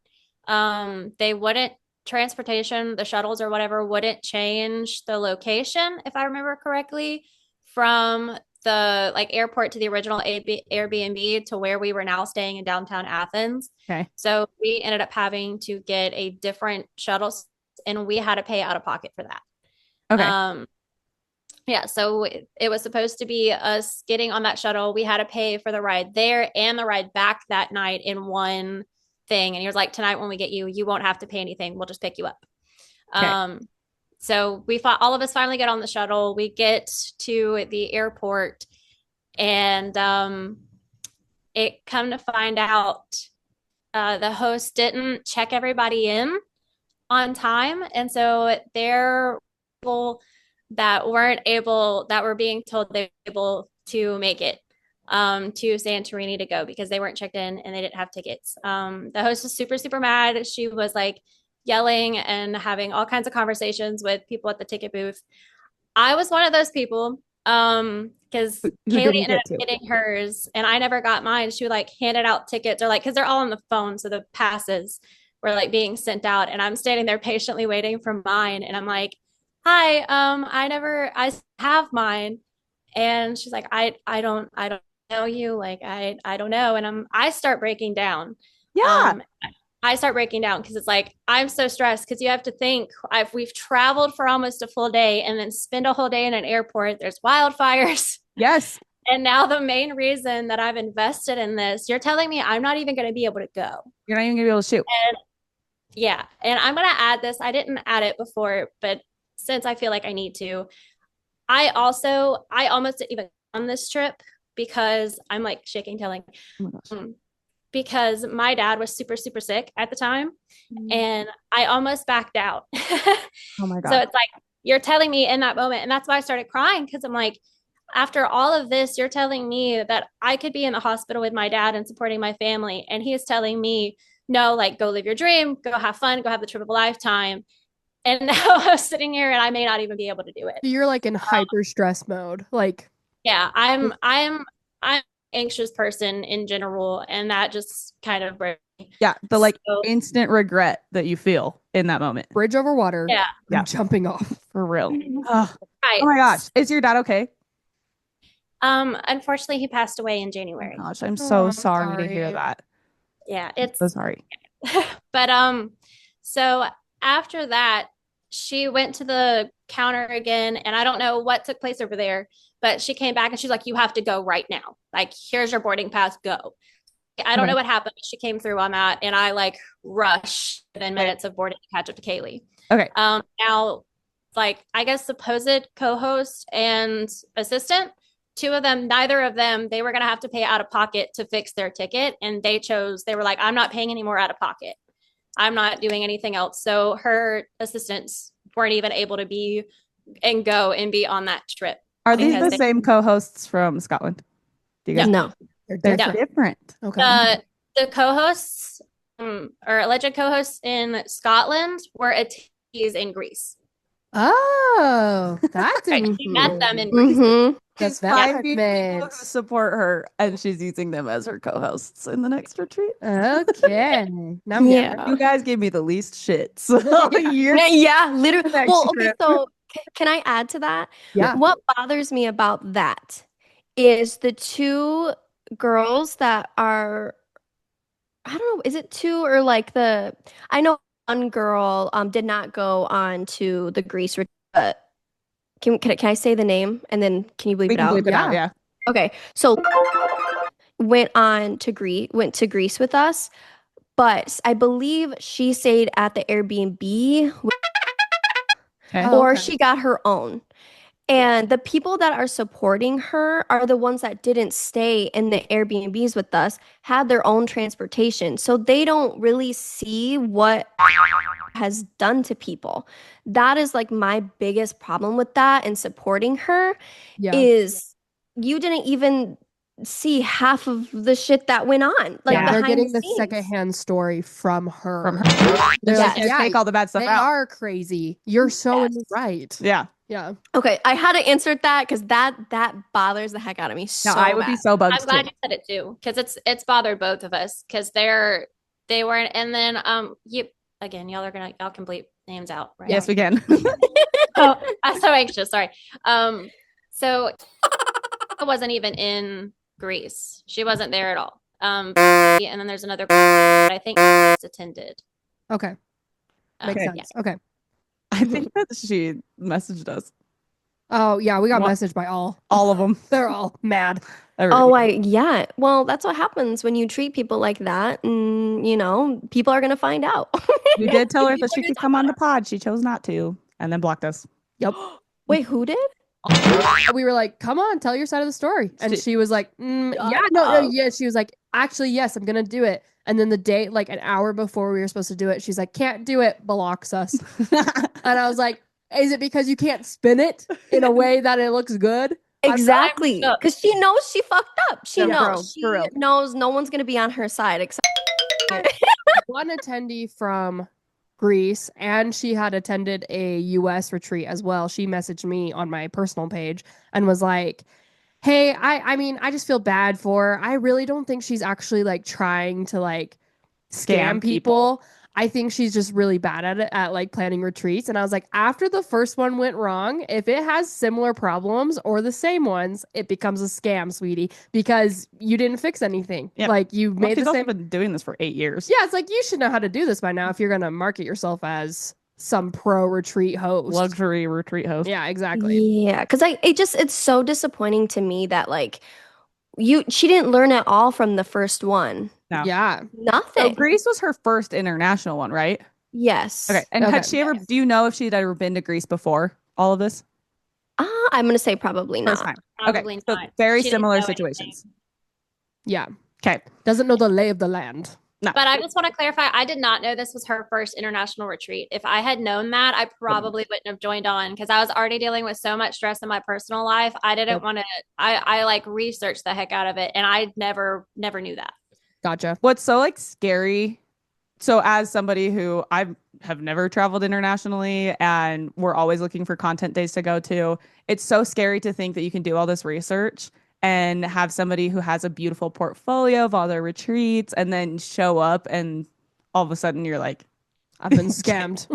Speaker 5: They wouldn't transportation, the shuttles or whatever wouldn't change the location, if I remember correctly, from the like airport to the original Airbnb to where we were now staying in downtown Athens.
Speaker 3: Okay.
Speaker 5: So we ended up having to get a different shuttle and we had to pay out of pocket for that.
Speaker 3: Okay.
Speaker 5: Yeah, so it was supposed to be us getting on that shuttle. We had to pay for the ride there and the ride back that night in one thing. And he was like, tonight when we get you, you won't have to pay anything. We'll just pick you up.
Speaker 3: Okay.
Speaker 5: So all of us finally get on the shuttle. We get to the airport and it come to find out the host didn't check everybody in on time. And so there were people that were being told they were able to make it to Santorini to go because they weren't checked in and they didn't have tickets. The host was super, super mad. She was like yelling and having all kinds of conversations with people at the ticket booth. I was one of those people because Kaylee ended up getting hers and I never got mine. She would like handed out tickets or like, because they're all on the phone. So the passes were like being sent out and I'm standing there patiently waiting for mine. And I'm like, hi, I have mine. And she's like, I don't know you. Like, I don't know. And I start breaking down.
Speaker 3: Yeah.
Speaker 5: I start breaking down because it's like, I'm so stressed because you have to think we've traveled for almost a full day and then spend a whole day in an airport. There's wildfires.
Speaker 3: Yes.
Speaker 5: And now the main reason that I've invested in this, you're telling me I'm not even going to be able to go.
Speaker 3: You're not even gonna be able to shoot.
Speaker 5: And yeah. And I'm going to add this. I didn't add it before, but since I feel like I need to, I almost didn't even on this trip because I'm like shaking, telling,
Speaker 3: Oh my gosh.
Speaker 5: because my dad was super, super sick at the time and I almost backed out.
Speaker 3: Oh my God.
Speaker 5: So it's like, you're telling me in that moment. And that's why I started crying, because I'm like, after all of this, you're telling me that I could be in the hospital with my dad and supporting my family. And he's telling me, no, like, go live your dream, go have fun, go have the trip of a lifetime. And now I'm sitting here and I may not even be able to do it.
Speaker 2: You're like in hyper stress mode. Like,
Speaker 5: Yeah, I'm an anxious person in general, and that just kind of broke me.
Speaker 3: Yeah, the like
Speaker 5: So,
Speaker 3: instant regret that you feel in that moment.
Speaker 2: bridge over water.
Speaker 5: yeah.
Speaker 3: Yeah.
Speaker 2: Jumping off.
Speaker 3: For real. Oh,
Speaker 5: Right.
Speaker 3: oh my gosh. Is your dad okay?
Speaker 5: Unfortunately, he passed away in
Speaker 3: Oh
Speaker 5: January.
Speaker 3: gosh, I'm so
Speaker 2: I'm
Speaker 3: sorry to hear
Speaker 2: sorry.
Speaker 3: that.
Speaker 5: Yeah,
Speaker 3: I'm
Speaker 5: it's
Speaker 3: so sorry.
Speaker 5: but so after that, she went to the counter again, and I don't know what took place over there, but she came back and she's like, you have to go right now. Like, here's your boarding pass, go. I don't
Speaker 3: Okay.
Speaker 5: know what happened. She came through on that, and I like rushed within minutes of boarding to catch up to Kailee.
Speaker 3: Okay.
Speaker 5: Now, like, I guess supposed co-host and assistant, two of them, neither of them, they were gonna have to pay out of pocket to fix their ticket, and they were like, I'm not paying any more out of pocket. I'm not doing anything else. So her assistants weren't even able to be and be on that trip.
Speaker 3: Are these
Speaker 5: Because
Speaker 3: the same co-hosts from Scotland? Do you guys
Speaker 4: No.
Speaker 2: They're
Speaker 3: They're
Speaker 2: different.
Speaker 3: different.
Speaker 2: Okay.
Speaker 5: The co-hosts or alleged co-hosts in Scotland were attendees in Greece.
Speaker 2: Oh, that's
Speaker 5: Right. She met them in Greece.
Speaker 4: Mm-hmm.
Speaker 2: That's
Speaker 3: She's finding people
Speaker 2: Valentine's.
Speaker 3: who support her, and she's using them as her co-hosts in the next retreat.
Speaker 2: Okay. Now I'm getting
Speaker 4: Yeah.
Speaker 3: You guys gave me the least shit. So you're
Speaker 4: Yeah, literally.
Speaker 3: Next
Speaker 4: Well, okay,
Speaker 3: trip.
Speaker 4: so can I add to that?
Speaker 2: Yeah.
Speaker 4: What bothers me about that is the two girls that are, I don't know, is it two or like I know one girl did not go on to the Greece retreat, but can I say the name and then can you bleep
Speaker 3: we
Speaker 4: it
Speaker 3: can
Speaker 4: out?
Speaker 3: bleep it out. Yeah.
Speaker 4: Okay, so went to Greece with us, but I believe she stayed at the Airbnb
Speaker 3: Okay.
Speaker 2: Oh,
Speaker 4: or
Speaker 2: okay.
Speaker 4: she got her own. And the people that are supporting her are the ones that didn't stay in the Airbnbs with us, had their own transportation. So they don't really see what has done to people. That is like my biggest problem with that and supporting her
Speaker 2: Yeah.
Speaker 4: is you didn't even see half of the shit that went on. Like
Speaker 2: Yeah, they're
Speaker 4: behind
Speaker 2: getting the
Speaker 4: scenes.
Speaker 2: secondhand story from her.
Speaker 3: From her.
Speaker 2: They're
Speaker 3: They
Speaker 2: like,
Speaker 3: can't
Speaker 2: yeah,
Speaker 3: take all the bad stuff
Speaker 2: they
Speaker 3: out.
Speaker 2: are crazy. You're so in the
Speaker 4: Yes.
Speaker 2: right.
Speaker 3: Yeah.
Speaker 2: Yeah.
Speaker 4: Okay, I had to answer that because that bothers the heck out of me.
Speaker 3: No, I would be
Speaker 4: bad.
Speaker 3: so bugged
Speaker 5: I'm glad
Speaker 3: too.
Speaker 5: you said it too, because it's bothered both of us, because they weren't. And then y'all can bleep names out, right?
Speaker 3: Yes, we can.
Speaker 5: Oh, I'm so anxious. Sorry. So I wasn't even in Greece. She wasn't there at all. And then there's another that I think attended.
Speaker 2: Okay. Makes
Speaker 3: Okay.
Speaker 2: sense. Okay.
Speaker 3: I think that she messaged us.
Speaker 2: Oh, yeah. We got
Speaker 3: What?
Speaker 2: messaged by all.
Speaker 3: All of them.
Speaker 2: They're all mad.
Speaker 4: Yeah. Well, that's what happens when you treat people like that. And, people are going to find out.
Speaker 3: We did tell her
Speaker 4: People
Speaker 3: that she
Speaker 4: are gonna
Speaker 3: could
Speaker 4: talk
Speaker 3: come on the
Speaker 4: about
Speaker 3: pod. She chose not to and then blocked us.
Speaker 2: Yep.
Speaker 4: Wait, who did?
Speaker 2: We were like, come on, tell your side of the story. And
Speaker 3: She-
Speaker 2: she was like, yeah. She was like, actually, yes, I'm going to do it. And then the day, like an hour before we were supposed to do it, she's like, can't do it, blocks us. And I was like, is it because you can't spin it in a way that it looks good?
Speaker 4: Exactly.
Speaker 5: I'm-
Speaker 4: Because she knows she fucked up. She
Speaker 3: Yeah,
Speaker 4: knows.
Speaker 3: for real.
Speaker 4: She knows no one's going to be on her side except.
Speaker 2: One attendee from Greece, and she had attended a US retreat as well. She messaged me on my personal page and was like, hey, I mean, I just feel bad for her. I really don't think she's actually like trying to like scam people. I think she's just really bad at it, at like planning retreats. And I was like, after the first one went wrong, if it has similar problems or the same ones, it becomes a scam, sweetie, because you didn't fix anything.
Speaker 3: Yep.
Speaker 2: Like you
Speaker 3: Well,
Speaker 2: made
Speaker 3: she's
Speaker 2: the
Speaker 3: also
Speaker 2: same.
Speaker 3: been doing this for 8 years.
Speaker 2: Yeah, it's like you should know how to do this by now if you're gonna market yourself as some pro retreat host.
Speaker 3: Luxury retreat host.
Speaker 2: Yeah, exactly.
Speaker 4: Yeah. Because it's so disappointing to me that like she didn't learn at all from the first one.
Speaker 3: No.
Speaker 2: Yeah.
Speaker 3: So
Speaker 4: Nothing.
Speaker 3: Greece was her first international one, right?
Speaker 4: Yes.
Speaker 3: Okay. And
Speaker 2: Okay.
Speaker 3: had she ever, do you know if she'd ever been to Greece before all of this?
Speaker 4: I'm going to say probably
Speaker 3: First
Speaker 4: not.
Speaker 3: time.
Speaker 5: Probably
Speaker 3: Okay. So
Speaker 5: not.
Speaker 3: very
Speaker 5: She didn't
Speaker 3: similar
Speaker 5: know
Speaker 3: situations.
Speaker 2: Yeah.
Speaker 3: Okay.
Speaker 2: Doesn't know the lay of the land.
Speaker 3: No.
Speaker 5: But I just want to clarify, I did not know this was her first international retreat. If I had known that, I probably wouldn't have joined on because I was already dealing with so much stress in my personal life. I didn't want to, I like researched the heck out of it, and I never knew that.
Speaker 2: Gotcha.
Speaker 3: What's so like scary. So as somebody who I have never traveled internationally and we're always looking for content days to go to, it's so scary to think that you can do all this research and have somebody who has a beautiful portfolio of all their retreats and then show up and all of a sudden you're like,
Speaker 2: I've been scammed.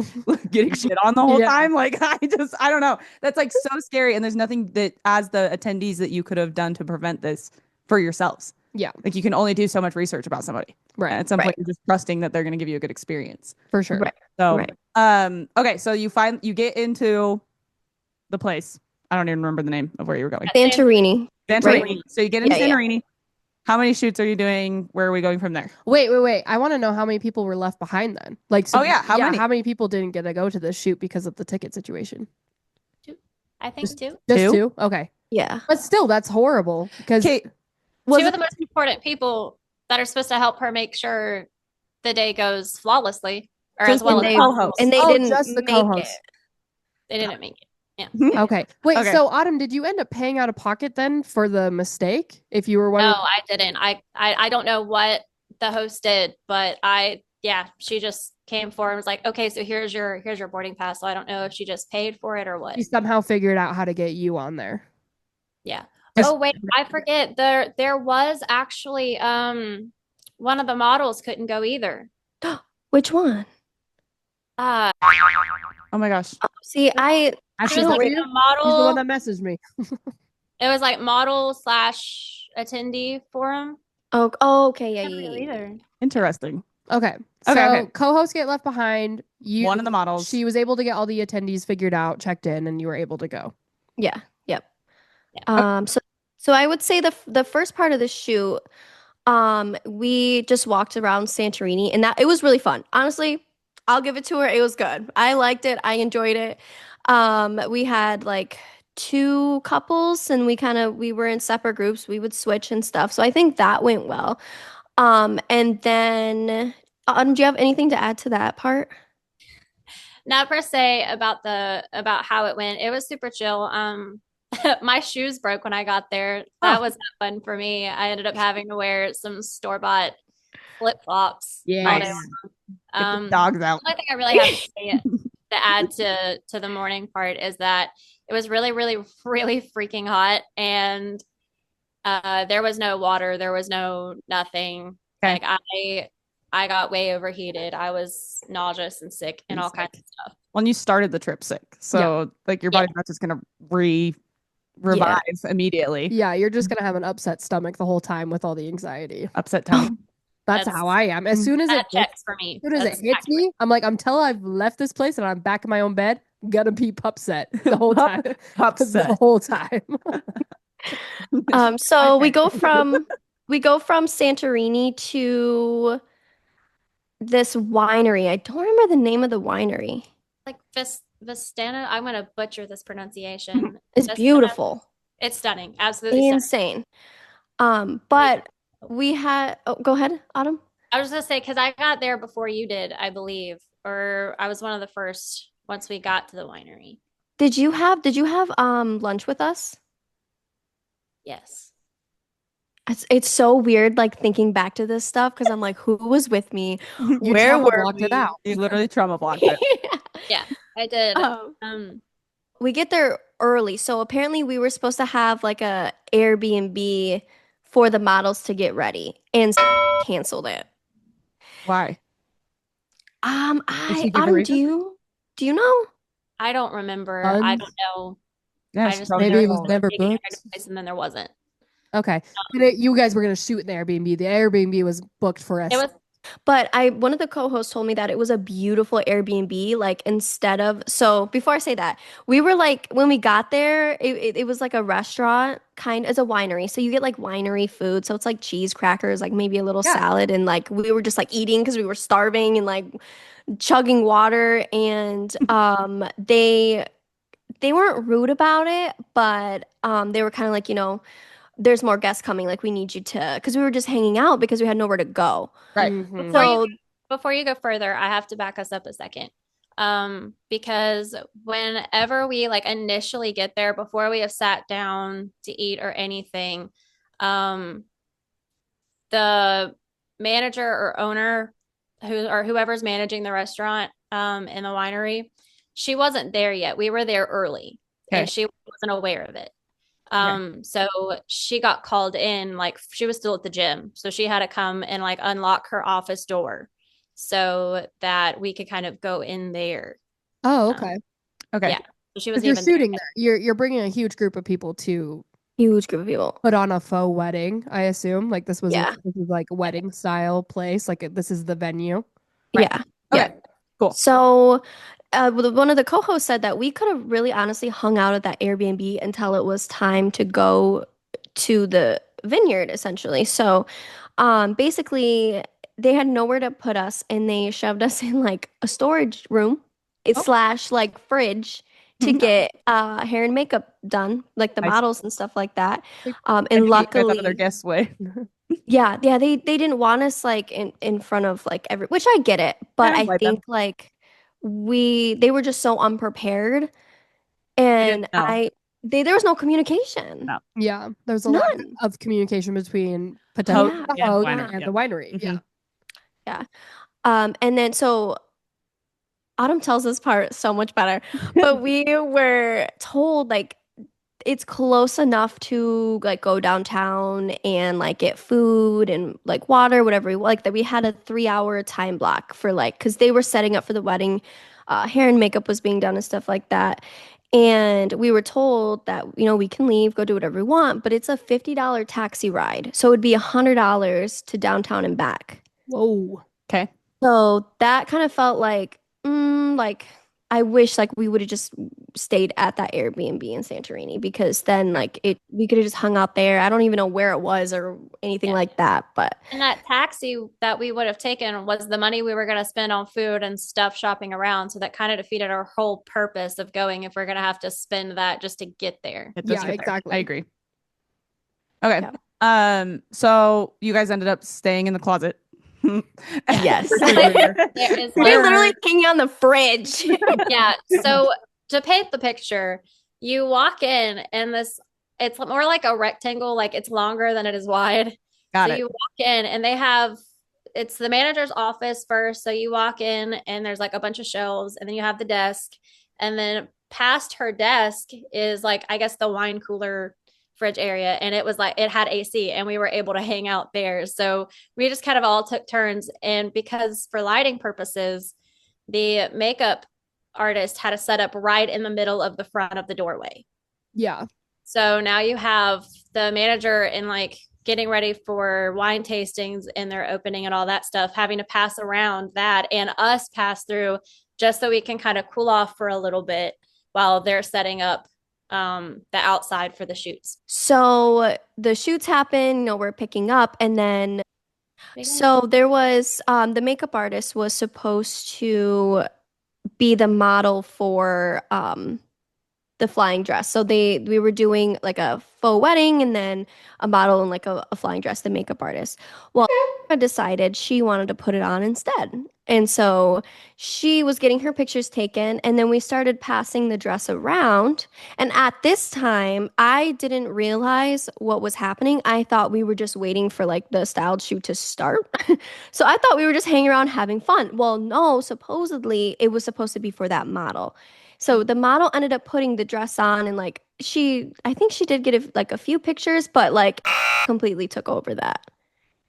Speaker 3: getting shit on the whole
Speaker 2: Yeah.
Speaker 3: time. Like I don't know. That's like so scary. And there's nothing that as the attendees that you could have done to prevent this for yourselves.
Speaker 2: Yeah.
Speaker 3: Like you can only do so much research about somebody.
Speaker 2: Right.
Speaker 3: And at some point you're just trusting that they're going to give you a good experience.
Speaker 2: For sure.
Speaker 4: Right.
Speaker 3: So,
Speaker 4: Right.
Speaker 3: Okay. So you get into the place. I don't even remember the name of where you were going.
Speaker 4: Santorini.
Speaker 3: Santorini.
Speaker 4: Right.
Speaker 3: So you get into
Speaker 4: Yeah, yeah.
Speaker 3: Santorini. How many shoots are you doing? Where are we going from there?
Speaker 2: Wait. I want to know how many people were left behind then. Like, so,
Speaker 3: Oh, yeah, how many?
Speaker 2: How many people didn't get to go to this shoot because of the ticket situation?
Speaker 5: I think two.
Speaker 2: Just
Speaker 3: Two?
Speaker 2: two? Okay.
Speaker 4: Yeah.
Speaker 2: But still, that's horrible because
Speaker 3: Okay.
Speaker 5: Two of the most important people that are supposed to help her make sure the day goes flawlessly, or
Speaker 3: Just
Speaker 5: as well
Speaker 3: the
Speaker 5: as
Speaker 3: co-host.
Speaker 4: And they
Speaker 2: Oh,
Speaker 4: didn't
Speaker 2: just the
Speaker 4: make
Speaker 2: co-host.
Speaker 4: it.
Speaker 5: they didn't make it.
Speaker 2: okay. Wait,
Speaker 3: Okay.
Speaker 2: so Autumn, did you end up paying out of pocket then for the mistake? If you were one
Speaker 5: No,
Speaker 2: of
Speaker 5: I didn't. I don't know what the host did, but she just came forward and was like, okay, so here's your boarding pass. So I don't know if she just paid for it or what.
Speaker 2: you somehow figured out how to get you on there.
Speaker 5: Yeah.
Speaker 3: Just-
Speaker 5: Oh wait, I forget. There was actually one of the models couldn't go either.
Speaker 4: Which one?
Speaker 5: Uh
Speaker 3: Oh my gosh.
Speaker 4: See, I
Speaker 2: Ash
Speaker 5: it was
Speaker 2: is
Speaker 5: like
Speaker 2: that
Speaker 5: a
Speaker 2: you? He's the one
Speaker 5: model.
Speaker 2: that messaged me.
Speaker 5: It was like model / attendee forum.
Speaker 4: oh okay, yeah,
Speaker 5: Couldn't
Speaker 4: yeah,
Speaker 5: go
Speaker 4: yeah.
Speaker 5: either.
Speaker 2: Okay. So
Speaker 3: Okay.
Speaker 2: co-hosts get left behind.
Speaker 3: One of the models.
Speaker 2: She was able to get all the attendees figured out, checked in, and you were able to go.
Speaker 4: Yeah, yep.
Speaker 5: Yeah.
Speaker 4: So I would say the first part of the shoot, we just walked around Santorini and that it was really fun. Honestly, I'll give it to her. It was good. I liked it. I enjoyed it. We had like 2 couples and we were in separate groups. We would switch and stuff. So I think that went well. And then do you have anything to add to that part?
Speaker 5: Not per se about how it went. It was super chill. My shoes broke when I got there. That was not fun for me. I ended up having to wear some store-bought flip-flops.
Speaker 2: Yeah.
Speaker 5: all day
Speaker 3: Nice.
Speaker 5: long.
Speaker 3: Get the dogs out.
Speaker 5: The only thing I really have to say to add to the morning part is that it was really, really, really freaking hot, and there was no water, there was no nothing.
Speaker 3: Okay.
Speaker 5: Like I got way overheated. I was nauseous and sick and all kinds of stuff.
Speaker 3: When you started the trip sick. So like your body's not just gonna revive immediately.
Speaker 2: Yeah, you're just gonna have an upset stomach the whole time with all the anxiety.
Speaker 3: Upset tummy.
Speaker 2: That's
Speaker 5: That's-
Speaker 2: how I am. As soon as
Speaker 5: That
Speaker 2: it hits,
Speaker 5: checks for me.
Speaker 2: as soon as
Speaker 5: That's
Speaker 2: it hits
Speaker 5: accurate.
Speaker 2: me, I'm like, until I've left this place and I'm back in my own bed, I'm gonna be upset the whole time. The
Speaker 3: Upset.
Speaker 2: whole time.
Speaker 4: So we go from Santorini to this winery. I don't remember the name of the winery.
Speaker 5: Like Vistana, I'm gonna butcher this pronunciation.
Speaker 4: It's
Speaker 5: Vistana-
Speaker 4: beautiful.
Speaker 5: It's stunning. Absolutely stunning.
Speaker 4: Insane. But we had go ahead, Autumn.
Speaker 5: I was gonna say because I got there before you did, I believe, or I was one of the first once we got to the winery.
Speaker 4: Did you have lunch with us?
Speaker 5: Yes.
Speaker 4: It's so weird like thinking back to this stuff because I'm like, who was with me?
Speaker 2: You
Speaker 4: Where
Speaker 2: trauma
Speaker 4: were
Speaker 2: blocked it
Speaker 4: we?
Speaker 2: out.
Speaker 3: You literally trauma blocked it.
Speaker 5: Yeah, I did.
Speaker 4: Um, we get there early. So apparently we were supposed to have like a Airbnb for the models to get ready and canceled it.
Speaker 3: Why?
Speaker 2: she give a
Speaker 4: Autumn,
Speaker 2: reason?
Speaker 4: do you know?
Speaker 5: I don't remember. I
Speaker 2: Tons?
Speaker 5: don't know.
Speaker 3: Yeah,
Speaker 5: I
Speaker 3: she
Speaker 5: just
Speaker 3: probably
Speaker 2: Maybe it
Speaker 3: didn't
Speaker 2: was
Speaker 3: know.
Speaker 2: never
Speaker 5: Taking a
Speaker 2: booked.
Speaker 5: random place and then there wasn't.
Speaker 2: Okay. And you guys were gonna shoot in the Airbnb. The Airbnb was booked for us.
Speaker 5: It was
Speaker 4: But one of the co-hosts told me that it was a beautiful Airbnb. Like so before I say that, we were like when we got there, it was like a restaurant it's a winery. So you get like winery food. So it's like cheese crackers, like maybe a little salad, and like we were just like eating because we were starving and like chugging water. And they weren't rude about it, but they were kind of like, there's more guests coming. Like, we need you to, because we were just hanging out because we had nowhere to go.
Speaker 3: Right.
Speaker 2: Mhm.
Speaker 4: So
Speaker 5: Before you go further, I have to back us up a second. Because whenever we like initially get there, before we have sat down to eat or anything, the manager or owner or whoever's managing the restaurant in the winery, she wasn't there yet. We were there early
Speaker 3: Okay.
Speaker 5: and she wasn't aware of it. So she got called in, like she was still at the gym. So she had to come and like unlock her office door so that we could kind of go in there.
Speaker 2: Oh, okay.
Speaker 3: Okay.
Speaker 5: Yeah. So she
Speaker 2: Because
Speaker 5: wasn't
Speaker 2: you're
Speaker 5: even
Speaker 2: shooting
Speaker 5: there.
Speaker 2: there. You're bringing a huge group of people to
Speaker 4: huge group of people.
Speaker 2: put on a faux wedding, I assume. Like this was
Speaker 4: Yeah.
Speaker 2: this is like a wedding style place. Like this is the venue.
Speaker 3: Right.
Speaker 4: Yeah.
Speaker 3: Okay. Cool.
Speaker 4: So one of the co-hosts said that we could have really honestly hung out at that Airbnb until it was time to go to the vineyard, essentially. So basically, they had nowhere to put us, and they shoved us in like a storage room slash like fridge to get hair and makeup done, like the
Speaker 3: Nice.
Speaker 4: models and stuff like that.
Speaker 3: And
Speaker 4: And
Speaker 3: you guys out of their
Speaker 4: luckily,
Speaker 3: guests' way.
Speaker 4: yeah, they didn't want us like in front of like which I get it, but
Speaker 3: Yeah,
Speaker 4: I
Speaker 3: like them.
Speaker 4: think like they were just so unprepared, and
Speaker 3: know.
Speaker 4: there was no communication.
Speaker 3: No.
Speaker 2: Yeah. There's a lack
Speaker 4: None.
Speaker 2: of communication between potential
Speaker 4: Yeah.
Speaker 2: the
Speaker 3: and
Speaker 2: host
Speaker 3: winery,
Speaker 2: and
Speaker 3: yeah.
Speaker 2: the winery.
Speaker 3: Mhm.
Speaker 2: Yeah.
Speaker 4: And then so Autumn tells this part so much better, but we were told like it's close enough to like go downtown and like get food and like water, whatever we like, that we had a 3-hour time block for like, because they were setting up for the wedding, hair and makeup was being done and stuff like that. And we were told that, we can leave, go do whatever we want, but it's a $50 taxi ride. So it would be $100 to downtown and back.
Speaker 2: Whoa.
Speaker 3: Okay.
Speaker 4: So that kind of felt like I wish like we would have just stayed at that Airbnb in Santorini, because then like we could have just hung out there. I don't even know where it was or anything like that, but
Speaker 5: And that taxi that we would have taken was the money we were going to spend on food and stuff shopping around. So that kind of defeated our whole purpose of going if we're going to have to spend that just to get there.
Speaker 3: It does
Speaker 2: Yeah,
Speaker 3: get there.
Speaker 2: exactly.
Speaker 3: I agree. Okay.
Speaker 4: Yeah.
Speaker 3: So you guys ended up staying in the closet.
Speaker 4: Yes.
Speaker 5: There is
Speaker 4: we're
Speaker 5: like-
Speaker 4: literally hanging on the fridge.
Speaker 5: Yeah. So to paint the picture, you walk in and it's more like a rectangle, like it's longer than it is wide.
Speaker 3: Got
Speaker 5: So
Speaker 3: it.
Speaker 5: you walk in and it's the manager's office first. So you walk in and there's like a bunch of shelves, and then you have the desk, and then past her desk is like, I guess, the wine cooler fridge area, and it was like it had AC, and we were able to hang out there. So we just kind of all took turns, and because for lighting purposes, the makeup artist had a setup right in the middle of the front of the doorway.
Speaker 2: Yeah.
Speaker 5: So now you have the manager and like getting ready for wine tastings and their opening and all that stuff, having to pass around that and us pass through just so we can kind of cool off for a little bit while they're setting up the outside for the shoots.
Speaker 4: So the shoots happen, we're picking up, and then so there was the makeup artist was supposed to be the model for the flying dress. So we were doing like a faux wedding and then a model and like a flying dress, the makeup artist. Well, I decided she wanted to put it on instead. And so she was getting her pictures taken, and then we started passing the dress around. And at this time, I didn't realize what was happening. I thought we were just waiting for like the styled shoot to start. So I thought we were just hanging around having fun. Well, no, supposedly it was supposed to be for that model. So the model ended up putting the dress on, and like I think she did get like a few pictures, but like completely took over that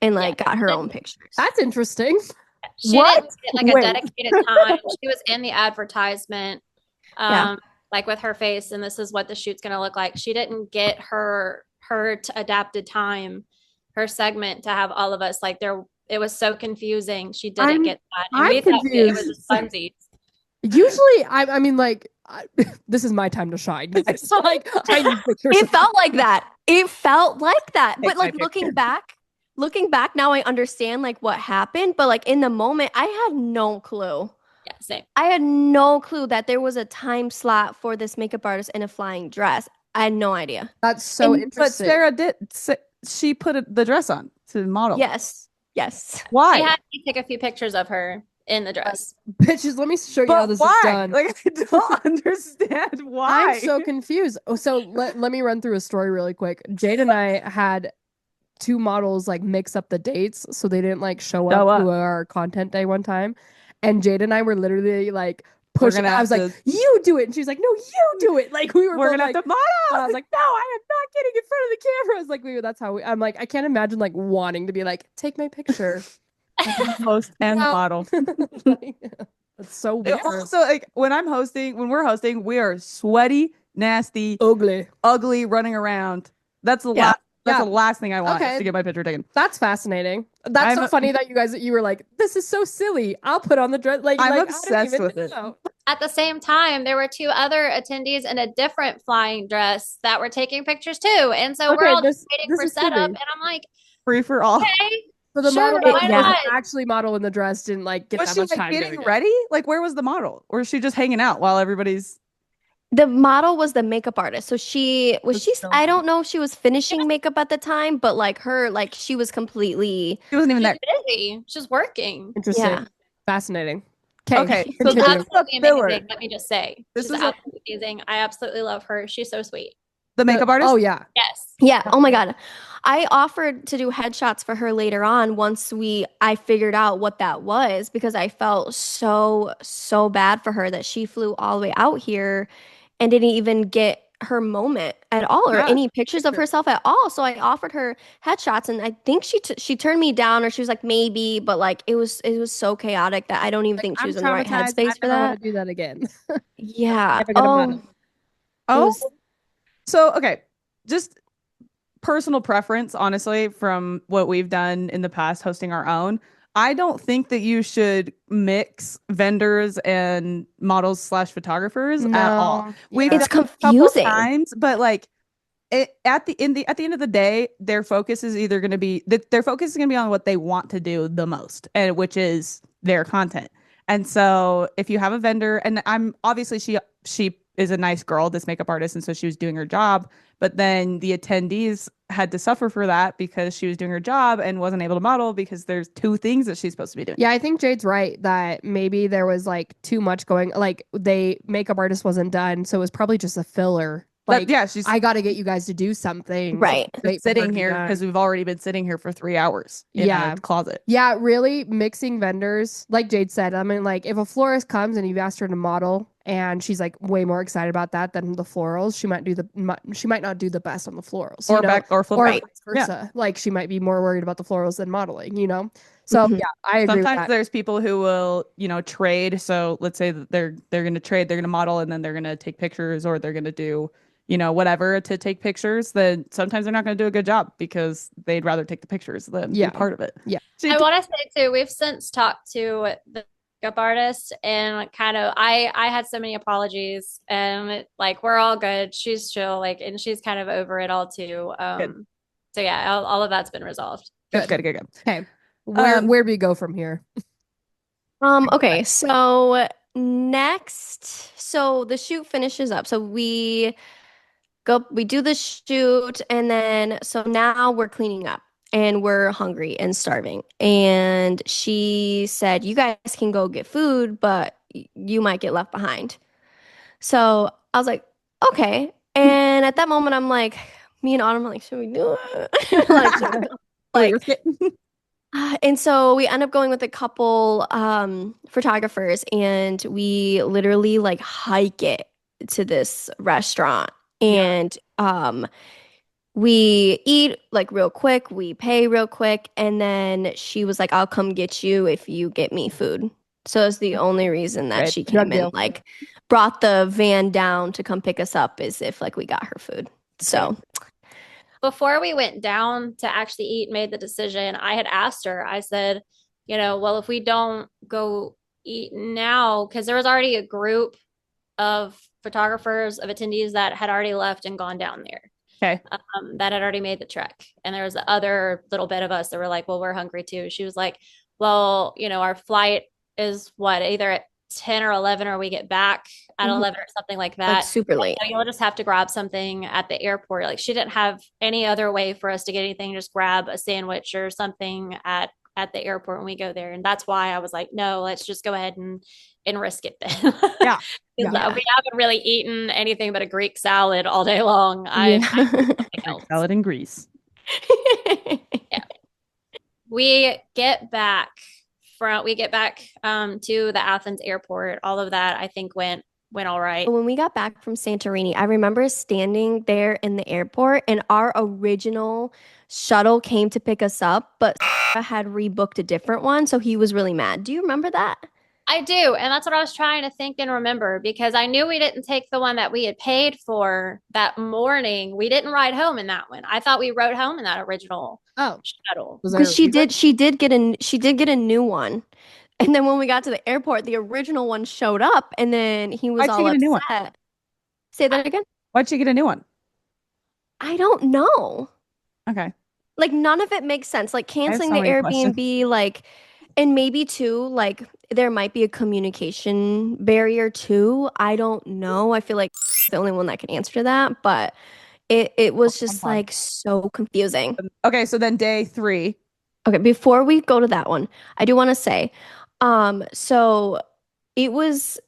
Speaker 4: and like got her own pictures.
Speaker 2: That's interesting.
Speaker 5: She
Speaker 4: What?
Speaker 5: didn't get like a
Speaker 4: Wait.
Speaker 5: dedicated time. She was in the advertisement,
Speaker 4: Yeah.
Speaker 5: like with her face, and this is what the shoot's gonna look like. She didn't get her adapted time, her segment to have all of us like there. It was so confusing. She didn't get that. And
Speaker 2: I'm
Speaker 5: we thought it was
Speaker 2: confused.
Speaker 5: just funsies.
Speaker 2: Usually, I mean, like, this is my time to shine. Guys. So, like, I need pictures.
Speaker 4: It felt like that. It felt like that.
Speaker 3: Take
Speaker 4: But like
Speaker 3: my
Speaker 4: looking back now, I understand like what happened. But like in the moment, I had no clue.
Speaker 5: Yeah, same.
Speaker 4: I had no clue that there was a time slot for this makeup artist in a flying dress. I had no idea.
Speaker 2: That's so
Speaker 3: But
Speaker 2: interesting.
Speaker 3: Sarah she put the dress on to model.
Speaker 4: Yes.
Speaker 3: Why?
Speaker 5: She had me take a few pictures of her in the dress.
Speaker 2: Bitches, let me show you how this
Speaker 3: why?
Speaker 2: is done.
Speaker 3: Like, I don't understand why.
Speaker 2: I'm so confused. Oh, so let me run through a story really quick. Jade and I had two models like mix up the dates so they didn't like show up to our content day one time. And Jade and I were literally like pushing. I was like, you do it. And she was like, no, you do it. Like we're
Speaker 3: gonna
Speaker 2: like,
Speaker 3: have to model.
Speaker 2: And I was like, no, I am not getting in front of the camera. I was like, that's how I'm like, I can't imagine like wanting to be like, take my picture.
Speaker 3: Host and model.
Speaker 2: That's so weird.
Speaker 3: Also, like when we're hosting, we are sweaty, nasty, ugly, running around. That's the last thing I want is to get my picture taken.
Speaker 2: That's fascinating. That's so funny that you were like, this is so silly. I'll put on the dress. I'm
Speaker 3: obsessed with it.
Speaker 5: At the same time, there were two other attendees in a different flying dress that were taking pictures too. And so we're all just waiting for setup. And I'm like,
Speaker 3: free for all.
Speaker 5: Okay.
Speaker 2: So the
Speaker 5: Sure,
Speaker 2: model
Speaker 5: why
Speaker 2: that
Speaker 5: not?
Speaker 2: was actually model in the dress didn't like get
Speaker 3: Was
Speaker 2: that much
Speaker 3: she
Speaker 2: time
Speaker 3: getting ready? Like, where was the model? Or was she just hanging out while everybody's?
Speaker 4: The model was the makeup artist. So I don't know if she was finishing makeup at the time, but she was completely.
Speaker 3: She wasn't even that
Speaker 5: busy. She's working.
Speaker 2: Interesting.
Speaker 4: Yeah.
Speaker 2: Fascinating.
Speaker 3: Okay.
Speaker 5: She's
Speaker 2: Continue.
Speaker 5: absolutely amazing. Let me just say.
Speaker 3: This
Speaker 5: She's
Speaker 3: is
Speaker 5: absolutely amazing. I absolutely love her. She's so sweet.
Speaker 3: The makeup artist?
Speaker 2: Oh yeah.
Speaker 5: Yes.
Speaker 4: Yeah. Oh my God. I offered to do headshots for her later on once I figured out what that was because I felt so bad for her that she flew all the way out here and didn't even get her moment at all or any pictures of herself at all. So I offered her headshots and I think she turned me down or she was like maybe, but like it was so chaotic that I don't even think she was in the right headspace for that.
Speaker 2: I want to do that again.
Speaker 4: Yeah.
Speaker 3: So, okay, just personal preference, honestly, from what we've done in the past hosting our own. I don't think that you should mix vendors and models / photographers at all.
Speaker 4: It's confusing.
Speaker 3: Times, but like at the end of the day, their focus is either going to be on what they want to do the most, and which is their content. And so if you have a vendor, and I'm obviously she is a nice girl, this makeup artist, and so she was doing her job, but then the attendees had to suffer for that because she was doing her job and wasn't able to model because there's two things that she's supposed to be doing.
Speaker 2: Yeah, I think Jade's right that maybe there was like too much going, like makeup artist wasn't done, so it was probably just a filler. Like, I got to get you guys to do something.
Speaker 4: Right.
Speaker 3: Sitting here because we've already been sitting here for 3 hours in a closet.
Speaker 2: Yeah, really mixing vendors. Like Jade said, I mean, like if a florist comes and you've asked her to model and she's like way more excited about that than the florals, she might not do the best on the florals.
Speaker 3: Or vice
Speaker 2: versa. Like she might be more worried about the florals than modeling, you know? So yeah, I agree with that.
Speaker 3: Sometimes there's people who will, trade. So let's say that they're going to trade, they're going to model and then they're going to take pictures or they're going to do whatever to take pictures, then sometimes they're not going to do a good job because they'd rather take the pictures than be part of it.
Speaker 2: Yeah.
Speaker 5: I want to say too, we've since talked to the makeup artist and kind of, I had so many apologies and like, we're all good. She's chill, like, and she's kind of over it all too. So yeah, all of that's been resolved.
Speaker 3: Good.
Speaker 2: Okay. Where do we go from here?
Speaker 4: Okay. So the shoot finishes up. So we do the shoot and then so now we're cleaning up and we're hungry and starving. And she said, you guys can go get food, but you might get left behind. So I was like, okay. And at that moment, I'm like, me and Autumn are like, should we do it? And so we end up going with a couple photographers and we literally like hike it to this restaurant. And we eat like real quick, we pay real quick, and then she was like, I'll come get you if you get me food. So it's the only reason that she came in, like brought the van down to come pick us up is if like we got her food. So
Speaker 5: before we went down to actually eat, made the decision, I had asked her, I said, well, if we don't go eat now, because there was already a group of photographers, of attendees that had already left and gone down there.
Speaker 3: Okay.
Speaker 5: That had already made the trek. And there was the other little bit of us that were like, well, we're hungry too. She was like, well, our flight is either at 10 or 11 or we get back at
Speaker 4: Mhm.
Speaker 5: 11 or something like
Speaker 4: Like
Speaker 5: that.
Speaker 4: super late.
Speaker 5: So you'll just have to grab something at the airport. Like she didn't have any other way for us to get anything. Just grab a sandwich or something at the airport when we go there. And that's why I was like, no, let's just go ahead and risk it then.
Speaker 3: Yeah.
Speaker 5: We
Speaker 4: Yeah.
Speaker 5: haven't really eaten anything but a Greek salad all day long. I need something else.
Speaker 3: Salad in Greece.
Speaker 5: We get back to the Athens airport. All of that I think went all right.
Speaker 4: When we got back from Santorini, I remember standing there in the airport and our original shuttle came to pick us up, but had rebooked a different one, so he was really mad. Do you remember that?
Speaker 5: I do, and that's what I was trying to think and remember because I knew we didn't take the one that we had paid for that morning. We didn't ride home in that one. I thought we rode home in that original shuttle.
Speaker 4: Because she did get a new one. And then when we got to the airport, the original one showed up and then he was
Speaker 3: Why'd she
Speaker 4: all
Speaker 3: get a new one?
Speaker 4: upset. Say that again?
Speaker 3: Why'd she get a new one?
Speaker 4: I don't know.
Speaker 3: Okay.
Speaker 4: Like none of it makes sense. Like canceling
Speaker 3: so
Speaker 4: the
Speaker 3: many
Speaker 4: Airbnb, like, and maybe too, like there might be a communication barrier too. I don't know. I feel like the only one that can answer to that, but it was just like so confusing.
Speaker 3: Okay, so then day 3.
Speaker 4: Okay, before we go to that one, I do want to say, so it was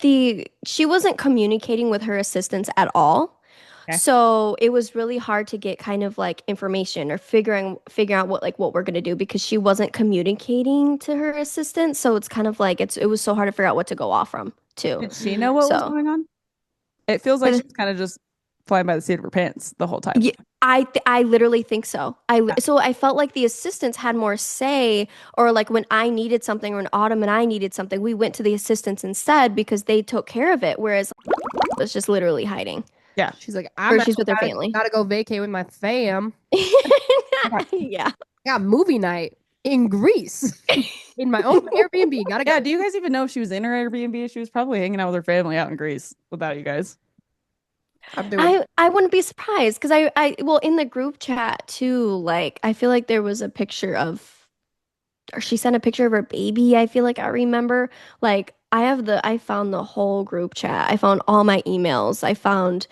Speaker 4: she wasn't communicating with her assistants at all.
Speaker 3: Okay.
Speaker 4: So it was really hard to get kind of like information or figuring out what we're gonna do because she wasn't communicating to her assistant. So it's kind of like it was so hard to figure out what to go off from too.
Speaker 3: Did she know what was going on? It feels like she was kind of just flying by the seat of her pants the whole time.
Speaker 4: Yeah, I literally think so. So I felt like the assistants had more say, or like when I needed something or when Autumn and I needed something, we went to the assistants instead because they took care of it. Whereas I was just literally hiding.
Speaker 3: Yeah.
Speaker 2: She's like,
Speaker 4: She's with her family.
Speaker 2: Gotta go vacay with my fam.
Speaker 4: Yeah.
Speaker 2: I got movie night in Greece in my own Airbnb. Gotta go.
Speaker 3: Yeah, do you guys even know if she was in her Airbnb? She was probably hanging out with her family out in Greece without you guys.
Speaker 4: I wouldn't be surprised because well in the group chat too, like I feel like there was a picture of, or she sent a picture of her baby. I feel like I remember, like I found the whole group chat. I found all my emails. I found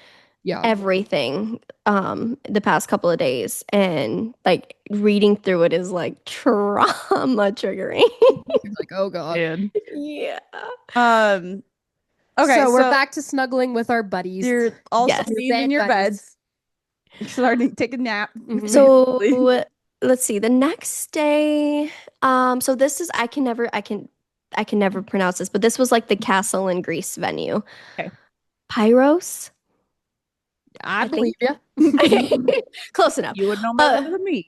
Speaker 4: everything the past couple of days, and like reading through it is like trauma triggering.
Speaker 2: Like, oh god.
Speaker 4: Yeah.
Speaker 2: Okay, so we're back to snuggling with our buddies.
Speaker 3: You're also
Speaker 4: Yes.
Speaker 3: leaving your beds. Starting to take a nap.
Speaker 4: So let's see. The next day, so this is I can never pronounce this, but this was like the castle in Greece venue.
Speaker 3: Okay.
Speaker 4: Pyros.
Speaker 2: I believe you.
Speaker 4: Close enough.
Speaker 3: You would know more than me.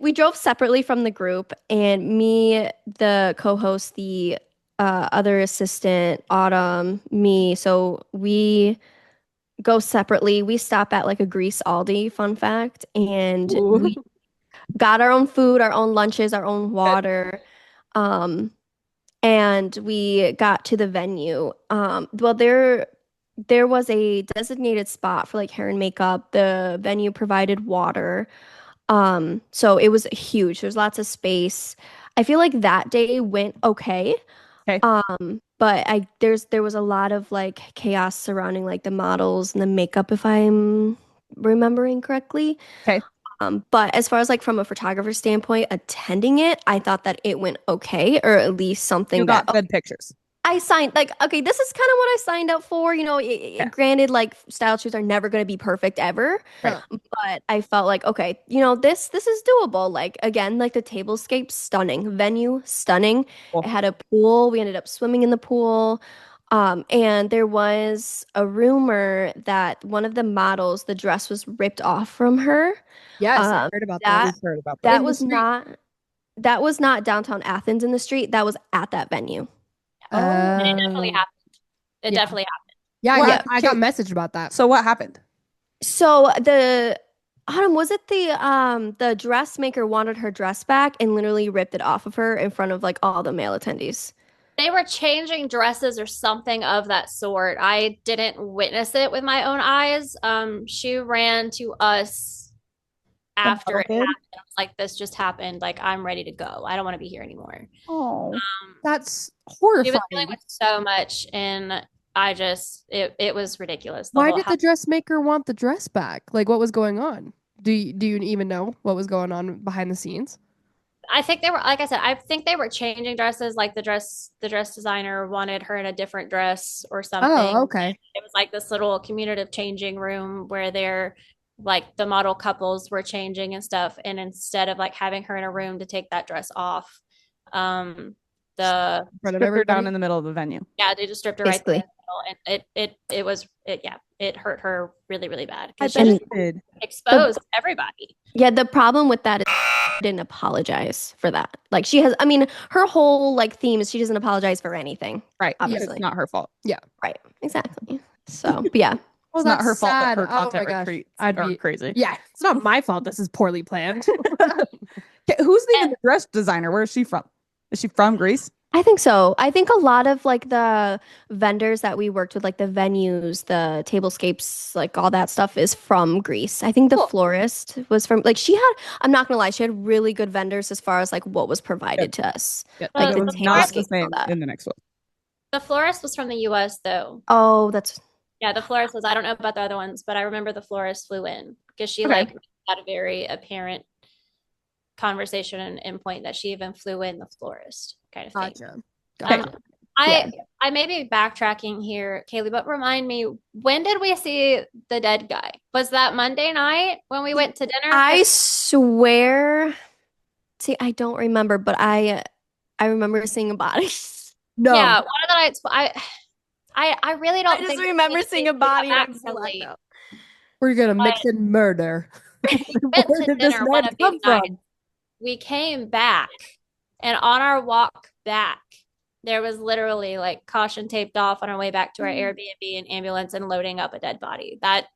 Speaker 4: We drove separately from the group, and me, the co-host, the other assistant, Autumn, me. So we go separately. We stop at like a Greece Aldi, fun fact, and we got our own food, our own lunches, our own water. And we got to the venue. Well, there was a designated spot for like hair and makeup. The venue provided water. So it was huge. There's lots of space. I feel like that day went okay.
Speaker 3: Okay.
Speaker 4: But there was a lot of like chaos surrounding like the models and the makeup, if I'm remembering correctly.
Speaker 3: Okay.
Speaker 4: But as far as like from a photographer standpoint, attending it, I thought that it went okay, or at least something
Speaker 3: You got good pictures.
Speaker 4: I signed like, okay, this is kind of what I signed up for. You know, granted, like style shoots are never going to be perfect ever,
Speaker 3: Right.
Speaker 4: but I felt like, okay, you know, this is doable. Like again, like the tablescape, stunning, venue, stunning.
Speaker 3: Cool.
Speaker 4: It had a pool. We ended up swimming in the pool. And there was a rumor that one of the models, the dress was ripped off from her.
Speaker 2: Yes, I heard about that.
Speaker 3: We've heard about
Speaker 4: That was not downtown Athens in the street. That was at that venue.
Speaker 5: And it definitely happened. It definitely happened.
Speaker 2: Yeah, I got messaged about that.
Speaker 3: So what happened?
Speaker 4: So Autumn, was it the dressmaker wanted her dress back and literally ripped it off of her in front of like all the male attendees?
Speaker 5: They were changing dresses or something of that sort. I didn't witness it with my own eyes. She ran to us after it
Speaker 3: kid?
Speaker 5: happened. I was like, this just happened. Like, I'm ready to go. I don't want to be here anymore.
Speaker 3: Oh,
Speaker 2: That's
Speaker 5: She
Speaker 2: horrifying.
Speaker 5: was dealing with so much, and it was ridiculous.
Speaker 2: Why did the dressmaker want the dress back? Like, what was going on? Do you even know what was going on behind the scenes?
Speaker 5: I think they were, like I said, I think they were changing dresses. Like the dress designer wanted her in a different dress or something.
Speaker 2: Oh, okay.
Speaker 5: It was like this little communicative changing room where they're like the model couples were changing and stuff. And instead of like having her in a room to take that dress off, the
Speaker 2: In front of
Speaker 3: stripped her down
Speaker 2: everybody?
Speaker 3: in the middle of the venue.
Speaker 5: yeah, they just stripped her right there in
Speaker 4: Basically.
Speaker 5: the middle, and it hurt her really, really bad
Speaker 3: I
Speaker 5: because
Speaker 3: bet
Speaker 5: she
Speaker 3: it
Speaker 5: just
Speaker 3: did.
Speaker 5: exposed everybody.
Speaker 4: Yeah, the problem with that is she didn't apologize for that. Like she has, I mean, her whole like theme is she doesn't apologize for anything.
Speaker 3: Right.
Speaker 4: Obviously.
Speaker 3: It's not her fault.
Speaker 4: Right. Exactly. So, but yeah.
Speaker 2: Well,
Speaker 3: It's not her
Speaker 2: that's
Speaker 3: fault that
Speaker 2: sad.
Speaker 3: her
Speaker 2: Oh my
Speaker 3: content
Speaker 2: gosh.
Speaker 3: retreats
Speaker 2: I'd
Speaker 3: are
Speaker 2: be
Speaker 3: crazy.
Speaker 2: Yeah, it's not my fault. This is poorly planned.
Speaker 3: Okay, who's even the dress designer? Where is she from? Is she from Greece?
Speaker 4: I think so. I think a lot of like the vendors that we worked with, like the venues, the tablescapes, like all that stuff is from Greece. I think the
Speaker 2: Cool.
Speaker 4: florist was from like she had, I'm not gonna lie, she had really good vendors as far as like what was provided to us.
Speaker 3: Yeah,
Speaker 5: Like,
Speaker 3: it
Speaker 5: the
Speaker 3: was not the
Speaker 4: tablescapes and all
Speaker 3: same
Speaker 4: that.
Speaker 3: in the next one.
Speaker 5: The florist was from the U.S. though.
Speaker 4: Oh, that's
Speaker 5: Yeah, the florist was. I don't know about the other ones, but I remember the florist flew in because she
Speaker 3: Okay.
Speaker 5: like had a very apparent conversation and point that she even flew in the florist kind of thing.
Speaker 2: Gotcha.
Speaker 3: Okay.
Speaker 2: Gotcha.
Speaker 5: I may be backtracking here, Kaylee, but remind me, when did we see the dead guy? Was that Monday night when we went to dinner?
Speaker 4: I swear. See, I don't remember, but I remember seeing a body.
Speaker 2: No.
Speaker 5: Yeah, one of the nights I really don't
Speaker 4: I just
Speaker 5: think
Speaker 4: remember seeing a body and I
Speaker 5: back
Speaker 4: just
Speaker 5: so
Speaker 4: blacked
Speaker 5: late.
Speaker 4: out.
Speaker 2: We're gonna mix in murder.
Speaker 5: Went
Speaker 2: Where
Speaker 5: to
Speaker 2: did this
Speaker 5: dinner one
Speaker 2: man
Speaker 5: of
Speaker 2: come
Speaker 5: these
Speaker 2: from?
Speaker 5: nights. We came back, and on our walk back, there was literally like caution taped off on our way back to our Airbnb and ambulance and loading up a dead body. That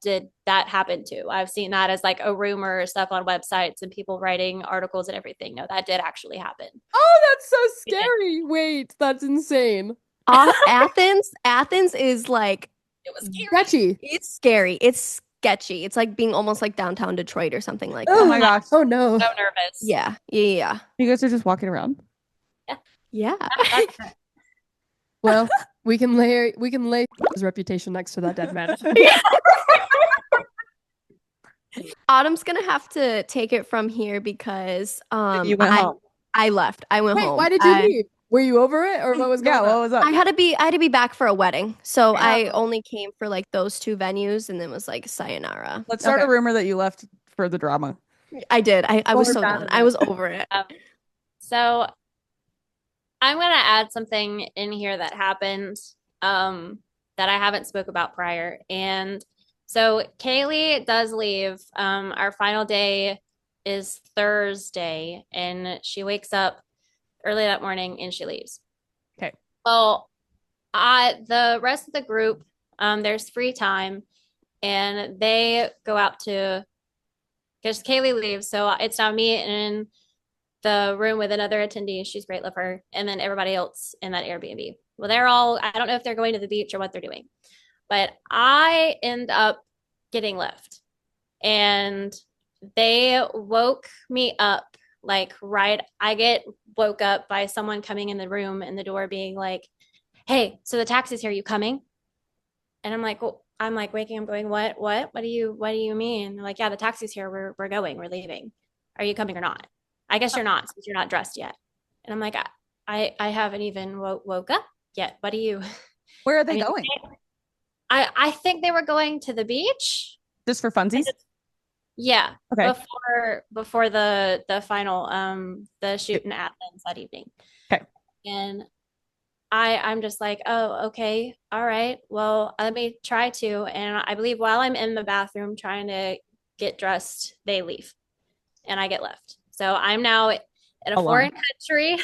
Speaker 5: happened too. I've seen that as like a rumor or stuff on websites and people writing articles and everything. No, that did actually happen.
Speaker 2: Oh, that's so scary. Wait, that's insane.
Speaker 4: Athens is like
Speaker 5: It was scary.
Speaker 2: Sketchy.
Speaker 4: it's scary. It's sketchy. It's like being almost like downtown Detroit or something like
Speaker 3: Oh
Speaker 4: that.
Speaker 3: my gosh.
Speaker 2: Oh no.
Speaker 5: So nervous.
Speaker 4: Yeah. Yeah.
Speaker 3: You guys are just walking around.
Speaker 4: Yeah.
Speaker 5: That's-
Speaker 2: Well, we can lay his reputation next to that dead man.
Speaker 4: Autumn's gonna have to take it from here because
Speaker 3: You went home.
Speaker 4: I left. I went
Speaker 2: Wait,
Speaker 4: home.
Speaker 2: why did you leave? Were you over it or what was going
Speaker 3: Yeah,
Speaker 2: on?
Speaker 3: what was up?
Speaker 4: I had to be back for a wedding. So I
Speaker 2: Oh.
Speaker 4: only came for like those two venues and then was like sayonara.
Speaker 3: Let's start
Speaker 2: Okay.
Speaker 3: a rumor that you left for the drama.
Speaker 4: I did. I was
Speaker 2: We're
Speaker 4: so
Speaker 2: done
Speaker 4: done.
Speaker 2: with
Speaker 4: I
Speaker 2: it.
Speaker 4: was over it.
Speaker 5: So I'm gonna add something in here that happened that I haven't spoke about prior. And so Kaylee does leave. Our final day is Thursday, and she wakes up early that morning and she leaves.
Speaker 3: Okay.
Speaker 5: Well, the rest of the group, there's free time, and they go out to because Kaylee leaves, so it's now me in the room with another attendee. She's great, love her, and then everybody else in that Airbnb. Well, they're all, I don't know if they're going to the beach or what they're doing, but I end up getting left, and they woke me up like I get woke up by someone coming in the room and the door being like, "Hey, so the taxi's here, you coming?" And I'm like, well, I'm like waking up going, what do you mean? And they're like, yeah, the taxi's here, we're going, we're leaving, are you coming or not? I guess you're not, since you're not dressed yet. And I'm like, I haven't even woke up yet. What do you
Speaker 3: Where are they
Speaker 5: I mean,
Speaker 3: going?
Speaker 5: I think they were going to the beach.
Speaker 3: Just for funsies?
Speaker 5: Yeah.
Speaker 3: Okay.
Speaker 5: Before the final the shoot in Athens that evening.
Speaker 3: Okay.
Speaker 5: And I'm just like, oh, okay, all right, well, let me try to. And I believe while I'm in the bathroom trying to get dressed, they leave and I get left. So I'm now in a
Speaker 3: Alone.
Speaker 5: foreign country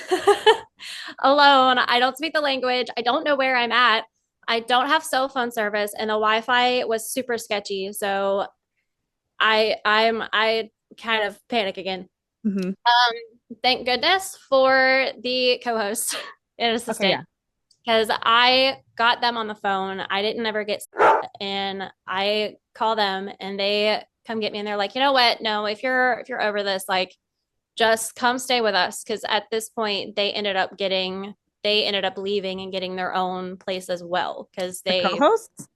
Speaker 5: alone. I don't speak the language. I don't know where I'm at. I don't have cell phone service, and the Wi-Fi was super sketchy. So I kind of panic again.
Speaker 3: Mm-hmm.
Speaker 5: Thank goodness for the co-host and assistant.
Speaker 3: Okay, yeah.
Speaker 5: Because I got them on the phone. I didn't ever get, and I call them and they come get me, and they're like, you know what? No, if you're over this, like, just come stay with us. Because at this point, they ended up leaving and getting their own place as well. Because
Speaker 3: The
Speaker 5: they,
Speaker 3: co-hosts?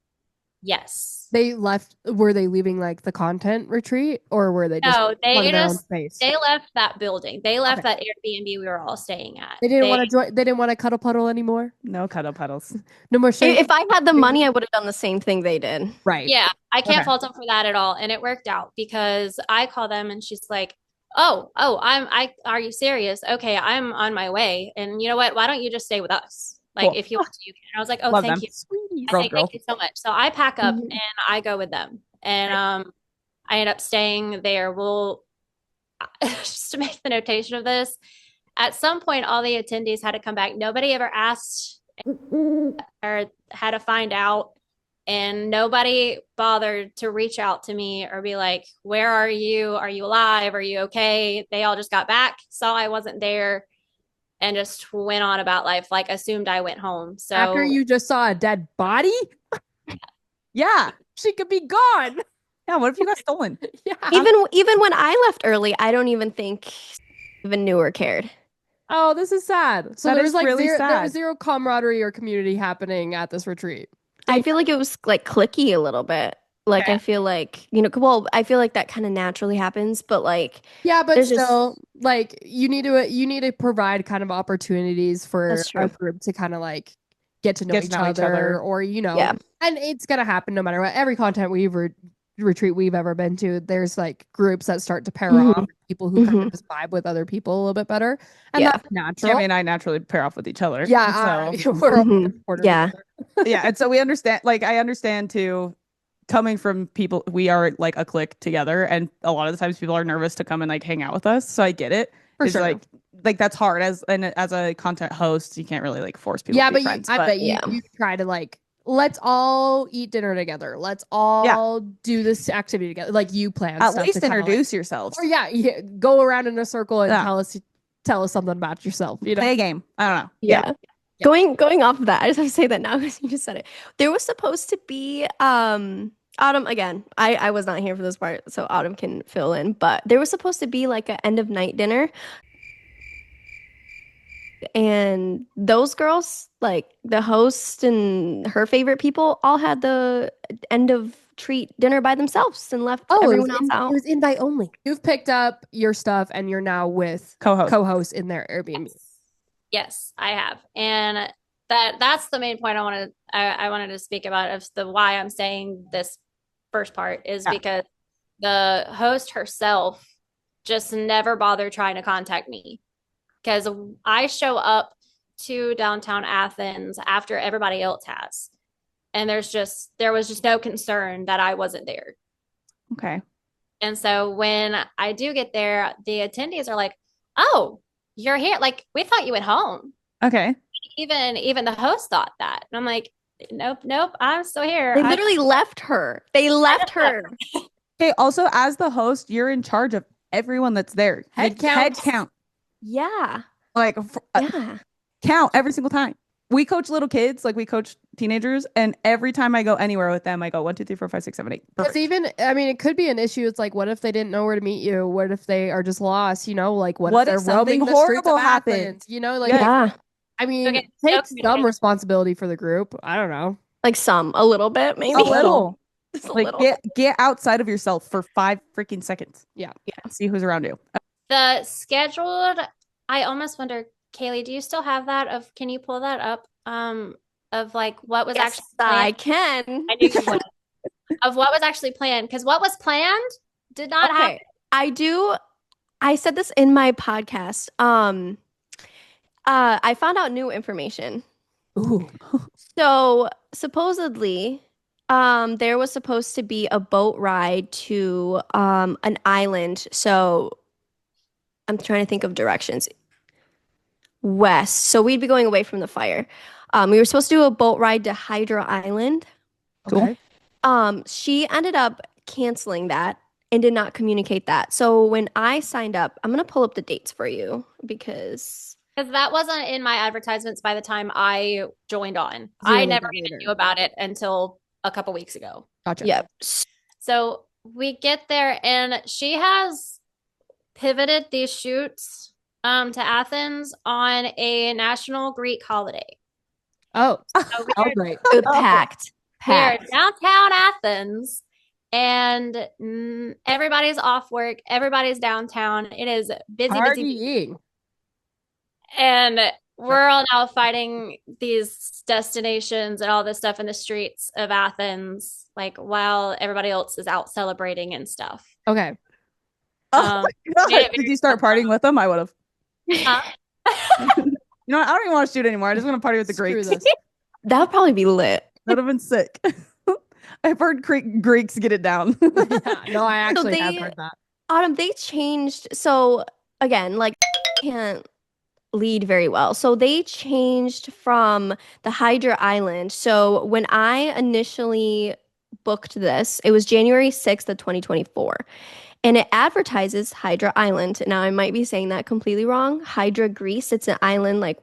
Speaker 5: yes,
Speaker 2: They left. Were they leaving like the content retreat, or were they just
Speaker 5: no,
Speaker 2: wanting their own space?
Speaker 5: they left that building. They left
Speaker 2: Okay.
Speaker 5: that Airbnb we were all staying at.
Speaker 2: They didn't want to join. They didn't want to cuddle puddle anymore.
Speaker 3: No cuddle puddles.
Speaker 2: No more shade.
Speaker 4: If I had the money, I would have done the same thing they did.
Speaker 2: Right.
Speaker 5: Yeah, I can't
Speaker 2: Okay.
Speaker 5: fault them for that at all. And it worked out because I call them and she's like, oh, are you serious? Okay, I'm on my way. And you know what? Why don't you just stay with us? Like,
Speaker 3: Cool.
Speaker 5: if you want to, you can. And I was like, oh,
Speaker 3: Love
Speaker 5: thank
Speaker 3: them.
Speaker 5: you.
Speaker 2: Sweet.
Speaker 5: I say, thank you so much. So I pack up
Speaker 4: Mhm.
Speaker 5: and I go with them. And I end up staying there. Well, just to make the notation of this, at some point, all the attendees had to come back. Nobody ever asked or had to find out. And nobody bothered to reach out to me or be like, where are you? Are you alive? Are you okay? They all just got back, saw I wasn't there, and just went on about life, like assumed I went home. So
Speaker 2: After you just saw a dead body,
Speaker 3: Yeah.
Speaker 2: she could be gone.
Speaker 3: Yeah. What if you got stolen?
Speaker 2: Yeah.
Speaker 4: Even when I left early, I don't even think even knew or cared.
Speaker 2: Oh, this is sad. So
Speaker 3: That
Speaker 2: there
Speaker 3: is
Speaker 2: was like
Speaker 3: really
Speaker 2: there
Speaker 3: sad.
Speaker 2: was zero camaraderie or community happening at this retreat.
Speaker 4: I feel like it was like clicky a little bit. Like
Speaker 3: Okay.
Speaker 4: I feel like, well, I feel like that kind of naturally happens, but like
Speaker 2: Yeah, but
Speaker 4: There's just-
Speaker 2: still, like you need to provide kind of opportunities for
Speaker 4: That's
Speaker 2: a
Speaker 4: true.
Speaker 2: group to kind of like get to know
Speaker 3: Get
Speaker 2: each
Speaker 3: to know each
Speaker 2: other,
Speaker 3: other.
Speaker 2: or
Speaker 4: Yeah.
Speaker 2: and it's gonna happen no matter what. Every content retreat we've ever been to, there's like groups that start to pair
Speaker 4: Mhm.
Speaker 2: off, people who kind of
Speaker 4: Mhm.
Speaker 2: just vibe with other people a little bit better, and
Speaker 4: Yeah.
Speaker 2: that's natural.
Speaker 3: I mean, I naturally pair off with each other.
Speaker 2: Yeah,
Speaker 3: So
Speaker 2: we're all
Speaker 4: Mhm.
Speaker 2: supporters of
Speaker 4: Yeah.
Speaker 2: each other.
Speaker 3: yeah. And so we understand, like, I understand too, coming from people, we are like a clique together. And a lot of the times people are nervous to come and like hang out with us. So I get it.
Speaker 2: For
Speaker 3: It's
Speaker 2: sure.
Speaker 3: like that's hard as a content host. You can't really like force people
Speaker 2: Yeah,
Speaker 3: to
Speaker 2: but
Speaker 3: be friends.
Speaker 2: I bet
Speaker 4: yeah.
Speaker 2: you try to like, let's all eat dinner together. Let's all do this activity together. Like you plan
Speaker 3: at
Speaker 2: stuff
Speaker 3: least
Speaker 2: to kinda, like-
Speaker 3: introduce yourselves.
Speaker 2: or go around in a circle and
Speaker 3: Yeah.
Speaker 2: tell us something about yourself. You know,
Speaker 3: Play a game. I don't know.
Speaker 4: Yeah. Going off of that, I just have to say that now because you just said it. There was supposed to be Autumn again. I was not here for this part, so Autumn can fill in. But there was supposed to be like an end of night dinner, and those girls, like the host and her favorite people, all had the end of treat dinner by themselves and left everyone else out.
Speaker 2: it was invite only. You've picked up your stuff and you're now with
Speaker 3: Co-host.
Speaker 2: co-hosts in their Airbnb.
Speaker 5: yes, I have. And that's the main point I wanted to speak about of the why I'm saying this first part is
Speaker 3: Yeah.
Speaker 5: because the host herself just never bothered trying to contact me, because I show up to downtown Athens after everybody else has, and there was just no concern that I wasn't there.
Speaker 3: Okay.
Speaker 5: And so when I do get there, the attendees are like, oh, you're here, like we thought you went home.
Speaker 3: Okay.
Speaker 5: Even the host thought that. And I'm like, nope, I'm still here.
Speaker 4: They literally left her. They left her.
Speaker 3: Okay. Also, as the host, you're in charge of everyone that's there.
Speaker 2: Head
Speaker 3: Like,
Speaker 2: count.
Speaker 3: Head count.
Speaker 4: Yeah.
Speaker 3: Like
Speaker 4: Yeah.
Speaker 3: count every single time. We coach little kids, like we coach teenagers, and every time I go anywhere with them, I go 1, 2, 3, 4, 5, 6, 7, 8.
Speaker 2: Because even, I mean, it could be an issue. It's like, what if they didn't know where to meet you? What if they are just lost? You know, like what
Speaker 3: What
Speaker 2: if
Speaker 3: if
Speaker 2: they're roaming
Speaker 3: something
Speaker 2: the streets
Speaker 3: horrible
Speaker 2: of
Speaker 3: happens?
Speaker 2: Athens? You know, like
Speaker 4: Yeah.
Speaker 2: I mean,
Speaker 5: Okay,
Speaker 2: take
Speaker 5: no
Speaker 2: some
Speaker 5: communication.
Speaker 2: responsibility for the group. I don't know.
Speaker 4: Like a little bit, maybe.
Speaker 3: A little.
Speaker 4: Just a
Speaker 3: Like
Speaker 4: little.
Speaker 3: get outside of yourself for 5 freaking seconds.
Speaker 2: Yeah.
Speaker 3: See who's around you.
Speaker 5: The scheduled, I almost wonder, Kaylee, do you still have that can you pull that up? Of like what was
Speaker 4: Yes,
Speaker 5: actually
Speaker 4: I
Speaker 5: planned?
Speaker 4: can.
Speaker 5: I knew you would. Of what was actually planned, because what was planned did not happen.
Speaker 4: I said this in my podcast. I found out new information.
Speaker 2: Ooh.
Speaker 4: So supposedly, there was supposed to be a boat ride to an island. So I'm trying to think of directions. West. So we'd be going away from the fire. We were supposed to do a boat ride to Hydra Island.
Speaker 3: Cool.
Speaker 2: Okay.
Speaker 4: She ended up canceling that and did not communicate that. So when I signed up, I'm gonna pull up the dates for you because
Speaker 5: Because that wasn't in my advertisements by the time I joined on. I
Speaker 2: Zero
Speaker 5: never
Speaker 2: later.
Speaker 5: even knew about it until a couple weeks ago.
Speaker 2: Gotcha.
Speaker 4: yeah.
Speaker 5: So we get there and she has pivoted these shoots to Athens on a national Greek holiday.
Speaker 2: Oh,
Speaker 5: So
Speaker 2: oh, great.
Speaker 4: It was packed.
Speaker 5: we are
Speaker 4: Packed.
Speaker 5: downtown Athens and everybody's off work. Everybody's downtown. It is busy, busy, busy.
Speaker 2: Partying.
Speaker 5: And we're all now fighting these destinations and all this stuff in the streets of Athens, like while everybody else is out celebrating and stuff.
Speaker 2: Okay.
Speaker 3: Oh my God. Did you start partying with them? I would have.
Speaker 5: Huh?
Speaker 3: You know what? I don't even want to shoot anymore. I just want to party with the
Speaker 2: Screw
Speaker 3: Greeks.
Speaker 2: this.
Speaker 4: That would probably be lit.
Speaker 3: That would have been sick. I've heard Greeks get it down.
Speaker 2: Yeah, no, I actually have
Speaker 4: they-
Speaker 2: heard that.
Speaker 4: Autumn, they changed. So again, like can't lead very well. So they changed from the Hydra Island. So when I initially booked this, it was January 6th of 2024. And it advertises Hydra Island. Now I might be saying that completely wrong. Hydra Greece. It's an island like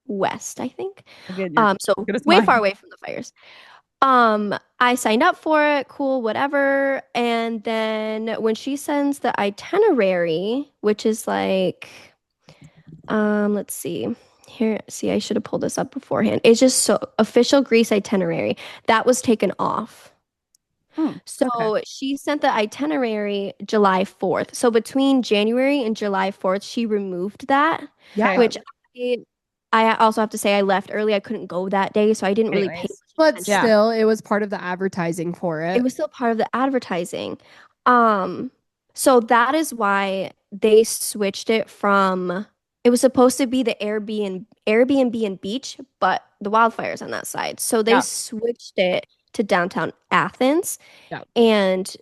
Speaker 4: west, I think.
Speaker 3: Again,
Speaker 4: So
Speaker 3: good as
Speaker 4: way
Speaker 3: mine.
Speaker 4: far away from the fires. I signed up for it, cool, whatever. And then when she sends the itinerary, which is like, let's see. Here, see, I should have pulled this up beforehand. It's just so official Greece itinerary that was taken off. So
Speaker 3: okay.
Speaker 4: she sent the itinerary July 4th. So between January and July 4th, she removed that,
Speaker 3: Yeah.
Speaker 4: which I also have to say I left early. I couldn't go that day, so I didn't really pay
Speaker 3: Anyways.
Speaker 2: But
Speaker 4: attention.
Speaker 3: Yeah.
Speaker 2: still, it was part of the advertising for it.
Speaker 4: It was still part of the advertising. So that is why they switched it from it was supposed to be the Airbnb and beach, but the wildfires on that side. So they
Speaker 3: Yeah.
Speaker 4: switched it to downtown Athens.
Speaker 2: Yeah.
Speaker 4: And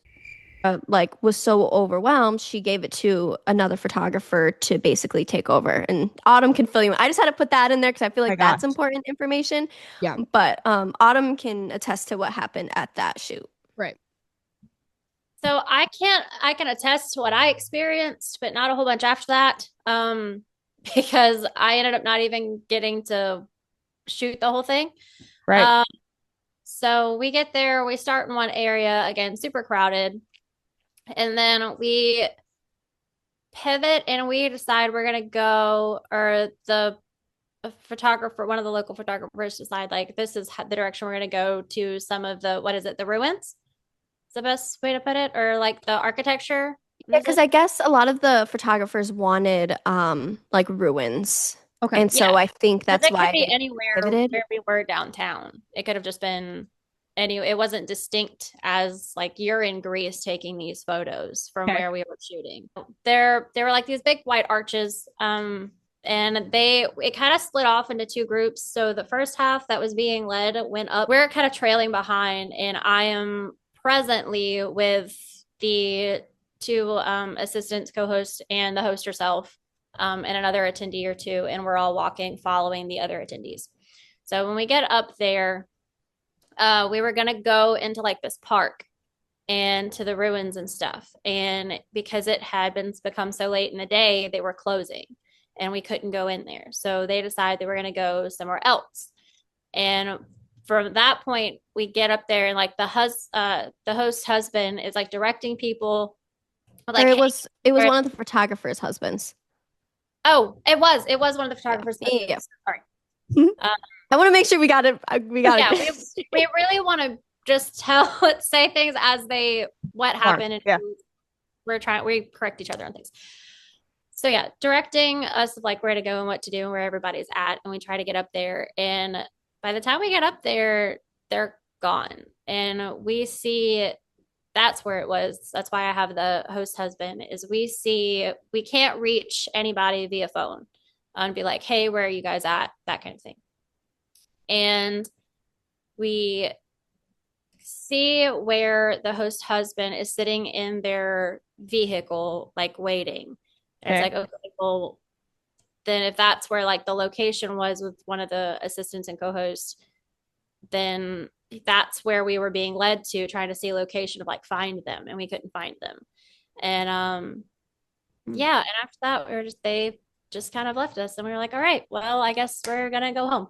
Speaker 4: like was so overwhelmed, she gave it to another photographer to basically take over. And Autumn can fill you in. I just had to put that in there because I feel like
Speaker 3: My
Speaker 4: that's
Speaker 3: gosh.
Speaker 4: important information.
Speaker 2: Yeah.
Speaker 4: But Autumn can attest to what happened at that shoot.
Speaker 2: Right.
Speaker 5: So I can attest to what I experienced, but not a whole bunch after that. Because I ended up not even getting to shoot the whole thing.
Speaker 3: Right.
Speaker 5: So we get there, we start in one area, again, super crowded. And then we pivot and we decide we're going to go, or the photographer, one of the local photographers decide like, this is the direction we're going to go to some of the, what is it? The ruins? Is the best way to put it? Or like the architecture?
Speaker 4: Yeah, because I guess a lot of the photographers wanted like ruins.
Speaker 2: Okay.
Speaker 4: And so
Speaker 5: Yeah.
Speaker 4: I think that's
Speaker 5: it
Speaker 4: why
Speaker 5: could be
Speaker 4: they
Speaker 5: anywhere
Speaker 4: pivoted.
Speaker 5: where we were downtown. It could have just been it wasn't distinct as like you're in Greece taking these photos from
Speaker 3: Okay.
Speaker 5: where we were shooting. There were like these big white arches. And it kind of split off into two groups. So the first half that was being led went up. We're kind of trailing behind, and I am presently with the two assistants, co-hosts, and the host herself, and another attendee or two, and we're all walking following the other attendees. So when we get up there, we were gonna go into like this park and to the ruins and stuff, and because it had become so late in the day, they were closing and we couldn't go in there, so they decided they were going to go somewhere else. And from that point, we get up there, and like the host husband is like directing people, like,
Speaker 4: Or it
Speaker 5: hey,
Speaker 4: was one of the photographers' husbands.
Speaker 5: oh, it was one of the photographers.
Speaker 4: Yeah.
Speaker 5: Sorry.
Speaker 4: I want to make sure we got it.
Speaker 5: Yeah, we really want to just say things as what happened, and
Speaker 3: Yeah.
Speaker 5: we correct each other on things. So yeah, directing us of like where to go and what to do and where everybody's at, and we try to get up there. And by the time we get up there, they're gone, and we see that's where it was. That's why I have the host husband. Is we can't reach anybody via phone and be like, hey, where are you guys at? That kind of thing. And we see where the host husband is sitting in their vehicle, like waiting. And it's like, okay, well, then if that's where like the location was with one of the assistants and co-hosts, then that's where we were being led to, trying to see a location of like find them, and we couldn't find them. And yeah, and after that we were just just kind of left us, and we were like, all right, well, I guess we're gonna go home.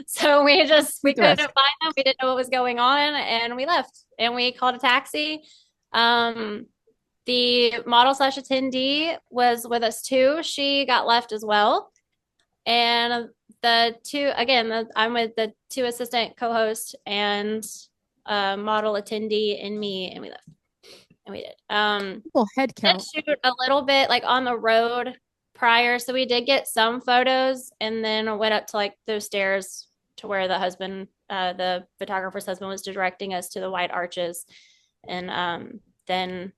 Speaker 5: So we couldn't find them. We didn't know what was going on, and we left, and we called a taxi. The model / attendee was with us too. She got left as well. And I'm with the 2 assistant co-hosts and model attendee and me, and we left. And we did.
Speaker 2: Well, head count.
Speaker 5: Did shoot a little bit like on the road prior. So we did get some photos, and then I went up to like those stairs to where the photographer's husband was directing us to the White Arches. And then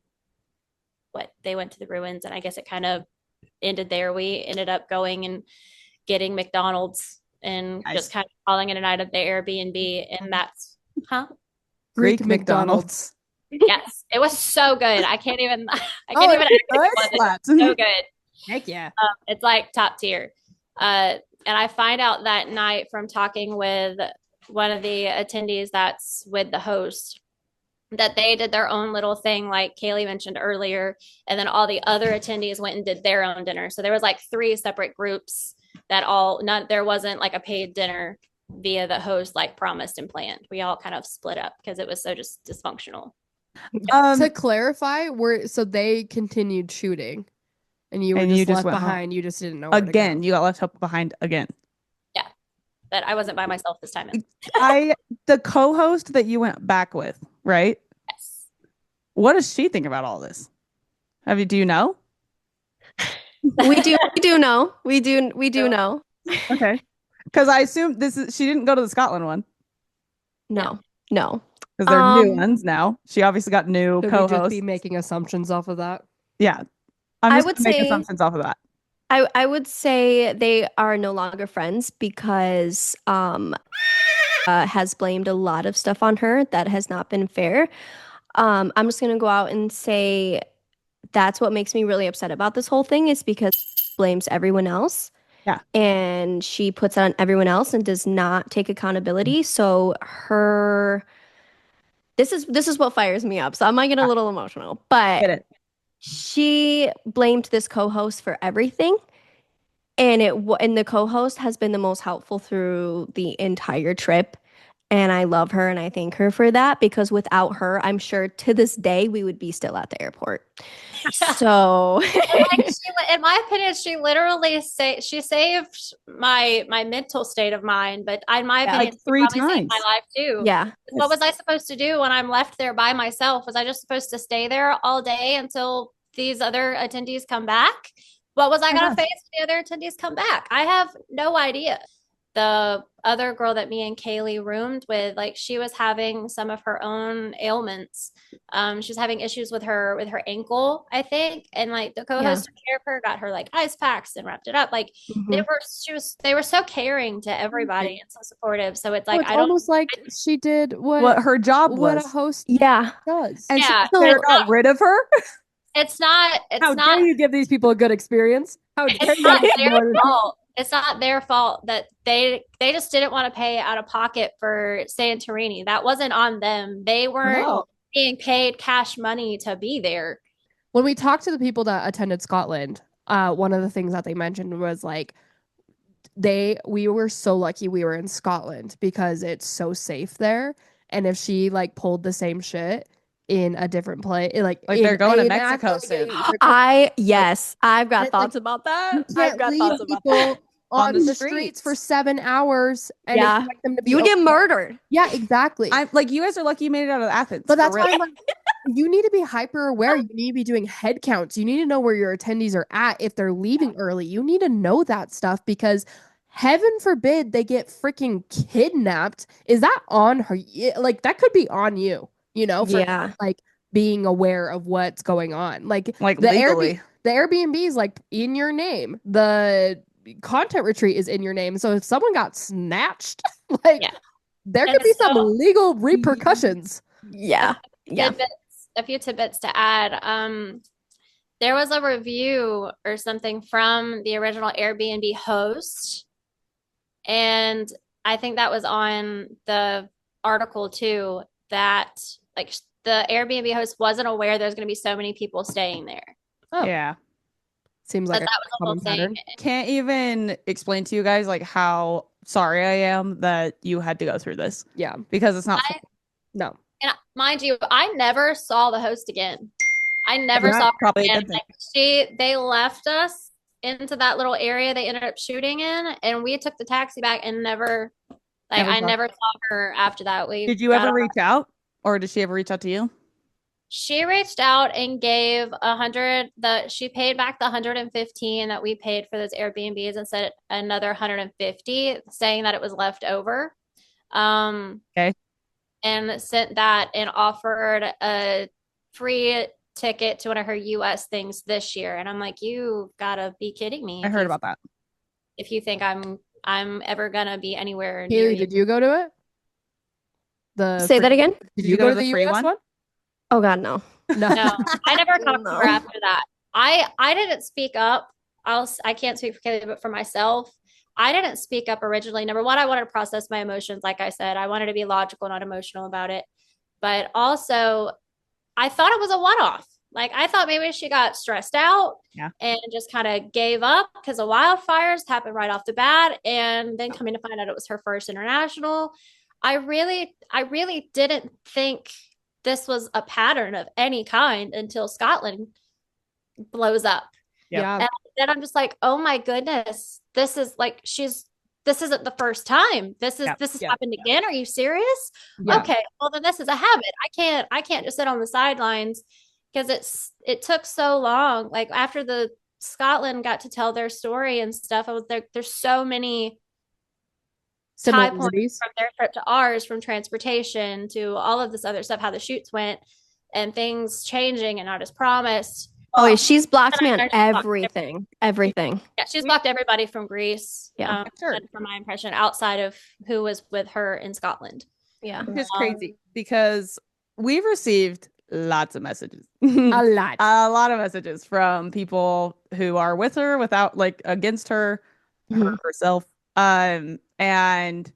Speaker 5: they went to the ruins, and I guess it kind of ended there. We ended up going and getting McDonald's and just kind of calling it a night at the Airbnb, and that's
Speaker 2: Greek McDonald's.
Speaker 5: Yes, it was so good. I can't even it's so good.
Speaker 2: Heck yeah.
Speaker 5: It's like top tier. And I find out that night from talking with one of the attendees that's with the host that they did their own little thing, like Kailee mentioned earlier, and then all the other attendees went and did their own dinner. So there was like 3 separate groups that there wasn't like a paid dinner via the host like promised and planned. We all kind of split up because it was so just dysfunctional.
Speaker 2: To clarify, so they continued shooting, and you were just left behind. Home. You just didn't know.
Speaker 3: Again, you got left behind again.
Speaker 5: Yeah, but I wasn't by myself this time.
Speaker 3: The co-host that you went back with, right?
Speaker 5: Yes.
Speaker 3: What does she think about all this? Do you know?
Speaker 4: We do know. We do know.
Speaker 3: Okay. Because I assume she didn't go to the Scotland one.
Speaker 4: No.
Speaker 3: Because they're new ones now. She obviously got new co-hosts.
Speaker 2: Just be making assumptions off of that.
Speaker 3: Yeah. I would make assumptions off of that.
Speaker 4: I would say they are no longer friends because has blamed a lot of stuff on her that has not been fair. I'm just going to go out and say that's what makes me really upset about this whole thing is because she blames everyone else.
Speaker 3: Yeah.
Speaker 4: And she puts it on everyone else and does not take accountability. So this is what fires me up. So I might get a little emotional, but she blamed this co-host for everything. And the co-host has been the most helpful through the entire trip. And I love her and I thank her for that because without her, I'm sure to this day we would be still at the airport. So,
Speaker 5: in my opinion, she literally she saved my mental state of mind. But in my opinion,
Speaker 3: like 3 times
Speaker 5: saved my life too.
Speaker 4: Yeah.
Speaker 5: What was I supposed to do when I'm left there by myself? Was I just supposed to stay there all day until these other attendees come back? What was I going to face when the other attendees come back? I have no idea. The other girl that me and Kailee roomed with, like she was having some of her own ailments. She was having issues with her ankle, I think. And like the co-host took care of her, got her like ice packs and wrapped it up. Like they were so caring to everybody and so supportive. So it's like,
Speaker 2: almost like she did what
Speaker 3: her job was.
Speaker 2: What a host does.
Speaker 3: And she got rid of her.
Speaker 5: How
Speaker 2: dare you give these people a good experience? How dare you?
Speaker 5: Not their fault. It's not their fault that they just didn't want to pay out of pocket for Santorini. That wasn't on them. They weren't being paid cash money to be there.
Speaker 2: When we talked to the people that attended Scotland, one of the things that they mentioned was like we were so lucky we were in Scotland because it's so safe there. And if she like pulled the same shit in a different place, like
Speaker 3: they're going to Mexico soon.
Speaker 4: I've got thoughts about that.
Speaker 2: I've got thoughts about that. On the streets for 7 hours and expect them to be
Speaker 4: get murdered.
Speaker 2: Yeah, exactly.
Speaker 3: I'm like, you guys are lucky you made it out of Athens.
Speaker 2: But that's why I'm like, you need to be hyper aware. You need to be doing head counts. You need to know where your attendees are at if they're leaving early. You need to know that stuff because heaven forbid they get freaking kidnapped. Is that on her? Like that could be on you, for like being aware of what's going on. Like the
Speaker 3: legally.
Speaker 2: The Airbnb is like in your name. The content retreat is in your name. So if someone got snatched, there could be some legal repercussions.
Speaker 4: Yeah.
Speaker 5: A few tidbits to add. There was a review or something from the original Airbnb host. And I think that was on the article too, that like the Airbnb host wasn't aware there's going to be so many people staying there.
Speaker 3: Oh. Yeah.
Speaker 2: Seems
Speaker 5: But
Speaker 2: like
Speaker 5: that
Speaker 2: a
Speaker 5: was the whole
Speaker 2: common pattern.
Speaker 5: thing.
Speaker 3: Can't even explain to you guys like how sorry I am that you had to go through this
Speaker 2: Yeah.
Speaker 3: because it's not fun.
Speaker 2: No.
Speaker 5: And mind you, I never saw the host again. I never
Speaker 3: Yeah,
Speaker 5: saw her
Speaker 3: probably a
Speaker 5: again.
Speaker 3: good thing.
Speaker 5: Like, they left us into that little area they ended up shooting in, and we took the taxi back and never, like,
Speaker 3: Never
Speaker 5: I
Speaker 3: saw-
Speaker 5: never saw her after that. We
Speaker 3: Did you
Speaker 5: got
Speaker 3: ever
Speaker 5: off-
Speaker 3: reach out, or did she ever reach out to you?
Speaker 5: She reached out and gave 100. She paid back the 115 that we paid for those Airbnbs and said another 150, saying that it was left over.
Speaker 3: Okay.
Speaker 5: And sent that and offered a free ticket to one of her US things this year. And I'm like, you gotta be kidding me.
Speaker 3: I heard about that.
Speaker 5: If you think I'm ever gonna be anywhere near
Speaker 2: Kaylee,
Speaker 5: you.
Speaker 2: did you go to it?
Speaker 4: Say that again.
Speaker 2: Did you go to the
Speaker 3: free
Speaker 2: US one?
Speaker 4: Oh God, no.
Speaker 2: No.
Speaker 5: No, I never talked to
Speaker 4: No.
Speaker 5: her after that. I didn't speak up. I can't speak for Kaylee, but for myself, I didn't speak up originally. Number one, I wanted to process my emotions. Like I said, I wanted to be logical, not emotional about it. But also, I thought it was a one-off. Like I thought maybe she got stressed out and just kind of gave up because the wildfires happened right off the bat. And then coming to find out it was her first international. I really didn't think this was a pattern of any kind until Scotland blows up.
Speaker 2: Yeah.
Speaker 5: And then I'm just like, oh my goodness, this is like this isn't the first time. This has happened again. Are you serious?
Speaker 2: Yeah.
Speaker 5: Okay, well then this is a habit. I can't just sit on the sidelines because it took so long. Like after the Scotland got to tell their story and stuff, I was there. There's so many high points
Speaker 2: Similarities.
Speaker 5: from their trip to ours, from transportation to all of this other stuff, how the shoots went and things changing and not as promised.
Speaker 4: Oh, yeah, she's blocked me on
Speaker 5: She's blocked
Speaker 4: everything. Everything.
Speaker 5: Yeah, she's blocked everybody from Greece.
Speaker 4: Yeah.
Speaker 3: Sure.
Speaker 5: And from my impression, outside of who was with her in Scotland.
Speaker 4: Yeah.
Speaker 3: Which is crazy because we've received lots of messages.
Speaker 2: A lot.
Speaker 3: A lot of messages from people who are with her, without like against her,
Speaker 4: Mhm.
Speaker 3: herself. And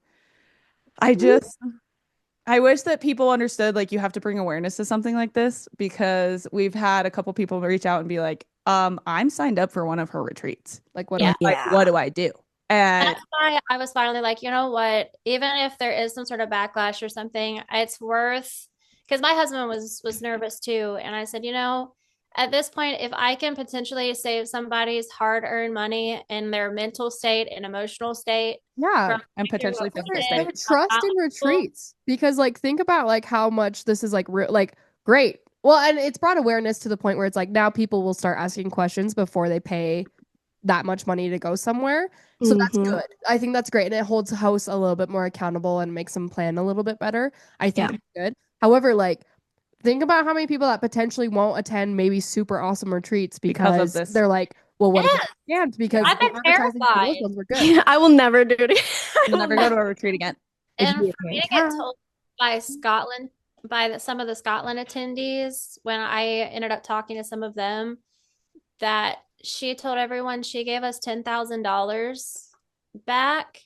Speaker 3: I wish that people understood like you have to bring awareness to something like this, because we've had a couple people reach out and be like, I'm signed up for one of her retreats.
Speaker 2: Like what?
Speaker 5: Yeah.
Speaker 3: Like, what do I do? And
Speaker 5: That's why I was finally like, you know what? Even if there is some sort of backlash or something, it's worth, because my husband was nervous too. And I said, you know, at this point, if I can potentially save somebody's hard-earned money in their mental state and emotional state,
Speaker 2: Yeah.
Speaker 3: and potentially physical
Speaker 5: Yeah.
Speaker 3: state.
Speaker 2: And trust in retreats, because like think about like how much this is like great. Well, and it's brought awareness to the point where it's like now people will start asking questions before they pay that much money to go somewhere. So that's
Speaker 4: Mhm.
Speaker 2: good. I think that's great. And it holds hosts a little bit more accountable and makes them plan a little bit better. I think
Speaker 4: Yeah.
Speaker 2: it's good. However, like think about how many people that potentially won't attend maybe super awesome retreats
Speaker 3: Because of
Speaker 2: because
Speaker 3: this.
Speaker 2: they're like, well, what if
Speaker 5: Yes.
Speaker 2: I can't? Because
Speaker 5: I've
Speaker 2: the
Speaker 5: been
Speaker 2: advertising for those
Speaker 5: terrified.
Speaker 2: ones were good.
Speaker 4: Yeah, I will never do it.
Speaker 3: You'll never go to a retreat again.
Speaker 5: And
Speaker 2: It'd be
Speaker 5: for me to
Speaker 2: okay.
Speaker 5: get told by Scotland, some of the Scotland attendees, when I ended up talking to some of them, that she told everyone she gave us $10,000 back,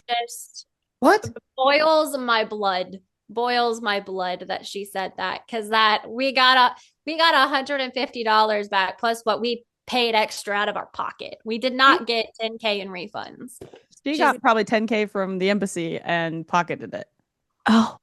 Speaker 5: just
Speaker 2: What?
Speaker 5: boils my blood that she said that, because that we got $150 back plus what we paid extra out of our pocket. We did not get 10K in refunds.
Speaker 3: She got probably 10K from the embassy and pocketed it.
Speaker 4: Oh,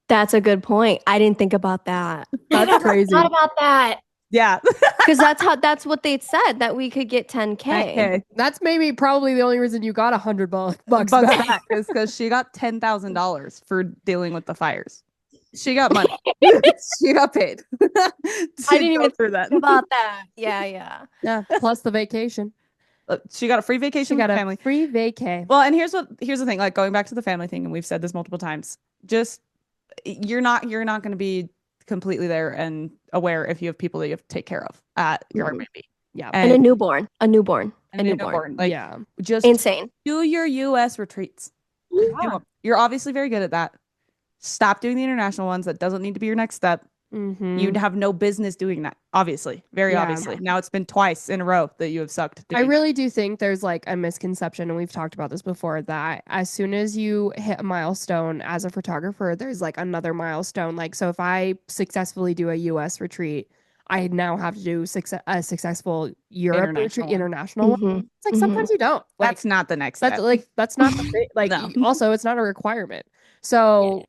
Speaker 4: that's a good point. I didn't think about that.
Speaker 2: That's crazy.
Speaker 5: What about that?
Speaker 3: Yeah.
Speaker 4: Because that's what they said, that we could get 10K.
Speaker 3: Okay.
Speaker 2: That's maybe probably the only reason you got $100 bucks
Speaker 3: Bucks
Speaker 2: back.
Speaker 3: back is because she got $10,000 for dealing with the fires. She got money. She got paid.
Speaker 4: I didn't even
Speaker 3: through that.
Speaker 4: think about that. Yeah.
Speaker 2: Yeah, plus the vacation.
Speaker 3: She got a free
Speaker 2: She
Speaker 3: vacation
Speaker 2: got
Speaker 3: with
Speaker 2: a
Speaker 3: family.
Speaker 2: free vacay.
Speaker 3: Well, and here's the thing, like going back to the family thing, and we've said this multiple times, just you're not going to be completely there and aware if you have people that you have to take care of at your
Speaker 2: Mhm.
Speaker 3: Airbnb.
Speaker 2: Yeah.
Speaker 4: And a newborn.
Speaker 3: Like
Speaker 2: Yeah.
Speaker 3: just
Speaker 4: Insane.
Speaker 3: do your US retreats. Do 'em. You're obviously very good at that. Stop doing the international ones. That doesn't need to be your next step.
Speaker 2: Mhm.
Speaker 3: You'd have no business doing that, obviously. Very
Speaker 2: Yeah.
Speaker 3: obviously. Now it's been twice in a row that you have sucked.
Speaker 2: I
Speaker 3: doing
Speaker 2: really do think there's like a misconception, and we've talked about this before, that as soon as you hit a milestone as a photographer, there's like another milestone. Like, so if I successfully do a US retreat, I now have to do a successful Europe retreat, international one.
Speaker 4: Mhm.
Speaker 2: It's like sometimes you don't. Like,
Speaker 3: That's not the next
Speaker 2: that's
Speaker 3: step.
Speaker 2: like that's not the thing. Like
Speaker 3: No.
Speaker 2: also it's not a requirement. So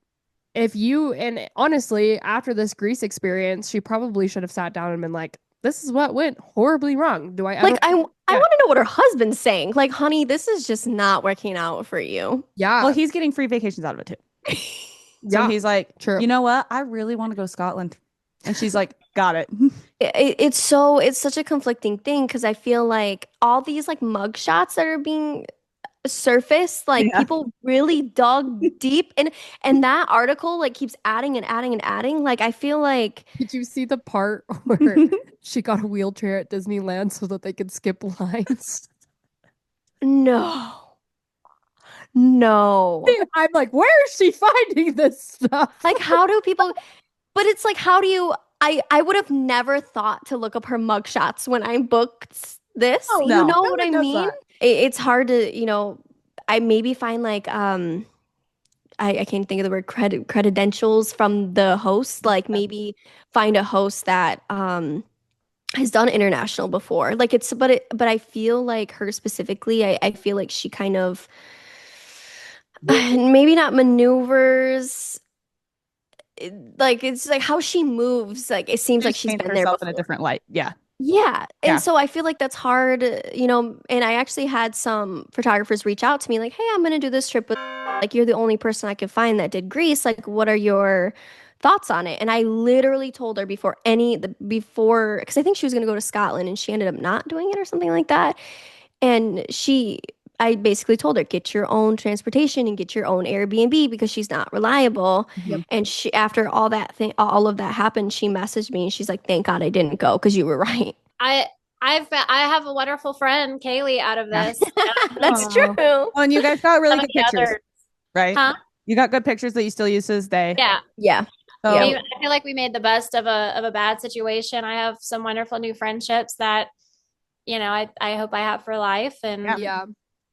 Speaker 2: if you, and honestly, after this Greece experience, she probably should have sat down and been like, this is what went horribly wrong. Do I ever
Speaker 4: Like I want to know what her husband's saying. Like, honey, this is just not working out for you.
Speaker 2: Yeah.
Speaker 3: Well, he's getting free vacations out of it too. So he's like,
Speaker 2: True.
Speaker 3: you know what? I really want to go to Scotland. And she's like, got it.
Speaker 4: It's such a conflicting thing because I feel like all these like mug shots that are being surfaced, like people really dug deep, and that article like keeps adding and adding and adding. Like I feel like,
Speaker 2: did you see the part where she got a wheelchair at Disneyland so that they could skip lines?
Speaker 4: no.
Speaker 2: I'm like, where is she finding this stuff?
Speaker 4: Like, how do people? But it's like, how do you? I would have never thought to look up her mugshots when I booked this.
Speaker 2: Oh,
Speaker 4: You
Speaker 2: no.
Speaker 4: know
Speaker 2: No
Speaker 4: what
Speaker 2: one
Speaker 4: I
Speaker 2: does
Speaker 4: mean?
Speaker 2: that.
Speaker 4: It's hard to, I maybe find like I can't think of the word credentials from the host. Like maybe find a host that has done international before. Like but I feel like her specifically, I feel like she kind of maybe not maneuvers. Like it's like how she moves. Like it seems like she's
Speaker 3: paints
Speaker 4: been there
Speaker 3: herself
Speaker 4: before.
Speaker 3: in a different light. Yeah.
Speaker 4: Yeah.
Speaker 3: Yeah.
Speaker 4: And so I feel like that's hard, and I actually had some photographers reach out to me like, hey, I'm going to do this trip with, like, you're the only person I could find that did Greece. Like, what are your thoughts on it? And I literally told her because I think she was going to go to Scotland and she ended up not doing it or something like that. And I basically told her, get your own transportation and get your own Airbnb because she's not reliable.
Speaker 2: Yep.
Speaker 4: And she, after all of that happened, she messaged me and she's like, thank God I didn't go because you were right.
Speaker 5: I have a wonderful friend, Kaylee, out of this.
Speaker 4: That's true.
Speaker 3: Oh, and you guys got really
Speaker 5: Some of
Speaker 3: good
Speaker 5: the
Speaker 3: pictures,
Speaker 5: others.
Speaker 3: right?
Speaker 5: Huh?
Speaker 3: You got good pictures that you still use to this day.
Speaker 5: Yeah.
Speaker 4: Yeah.
Speaker 3: So,
Speaker 5: I feel like we made the best of a bad situation. I have some wonderful new friendships that, I hope I have for life. And
Speaker 2: Yeah.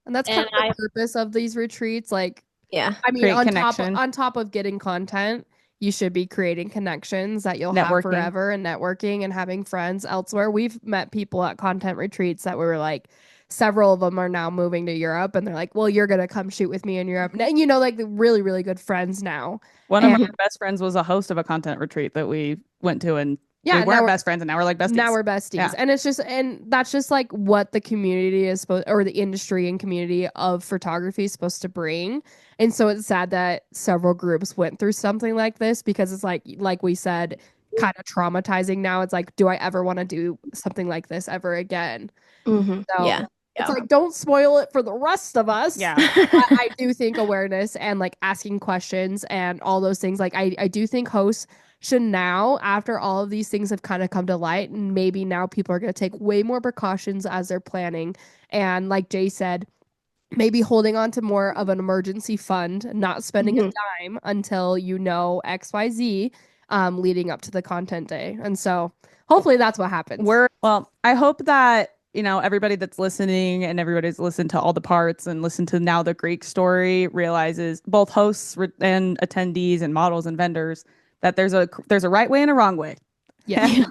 Speaker 2: And that's kind of the purpose of these retreats. Like,
Speaker 4: Yeah.
Speaker 2: I mean,
Speaker 3: Create
Speaker 2: on
Speaker 3: connection.
Speaker 2: top of getting content, you should be creating connections that you'll have
Speaker 3: Networking.
Speaker 2: forever and networking and having friends elsewhere. We've met people at content retreats that we were like, several of them are now moving to Europe and they're like, well, you're going to come shoot with me in Europe. And, like really, really good friends now.
Speaker 3: One of my best friends was a host of a content retreat that we went to, and we weren't best friends, and now we're like besties.
Speaker 2: Now we're besties.
Speaker 3: Yeah.
Speaker 2: And that's just like what the community is supposed, or the industry and community of photography is supposed to bring. And so it's sad that several groups went through something like this because it's like we said, kind of traumatizing now. It's like, do I ever want to do something like this ever again?
Speaker 4: Mm-hmm.
Speaker 2: So
Speaker 4: Yeah.
Speaker 2: it's like, don't spoil it for the rest of us.
Speaker 3: Yeah.
Speaker 2: I do think awareness and like asking questions and all those things, like I do think hosts should now, after all of these things have kind of come to light, and maybe now people are going to take way more precautions as they're planning. And like Jay said, maybe holding on to more of an emergency fund, not spending a dime until XYZ leading up to the content day. And so hopefully that's what happens.
Speaker 3: I hope that everybody that's listening and everybody's listened to all the parts and listened to now the Greek story realizes, both hosts and attendees and models and vendors, that there's a right way and a wrong way.
Speaker 2: Yeah.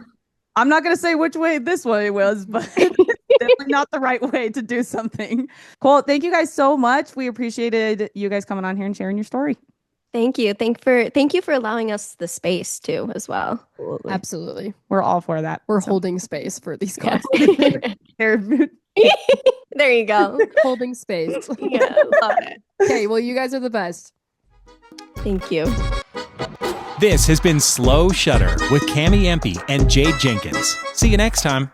Speaker 3: I'm not going to say which way this way was, but it's definitely not the right way to do something. Cool. Thank you guys so much. We appreciated you guys coming on here and sharing your story.
Speaker 4: Thank you. Thank you for allowing us the space too, as well.
Speaker 2: Absolutely.
Speaker 3: We're all for that.
Speaker 2: We're holding space for these
Speaker 4: Yeah.
Speaker 2: content.
Speaker 4: There you go.
Speaker 2: Holding space.
Speaker 4: Yeah, love it.
Speaker 2: Okay, well, you guys are the best.
Speaker 4: Thank you.
Speaker 1: This has been Slow Shutter with Cami Empey and Jade Jenkins. See you next time.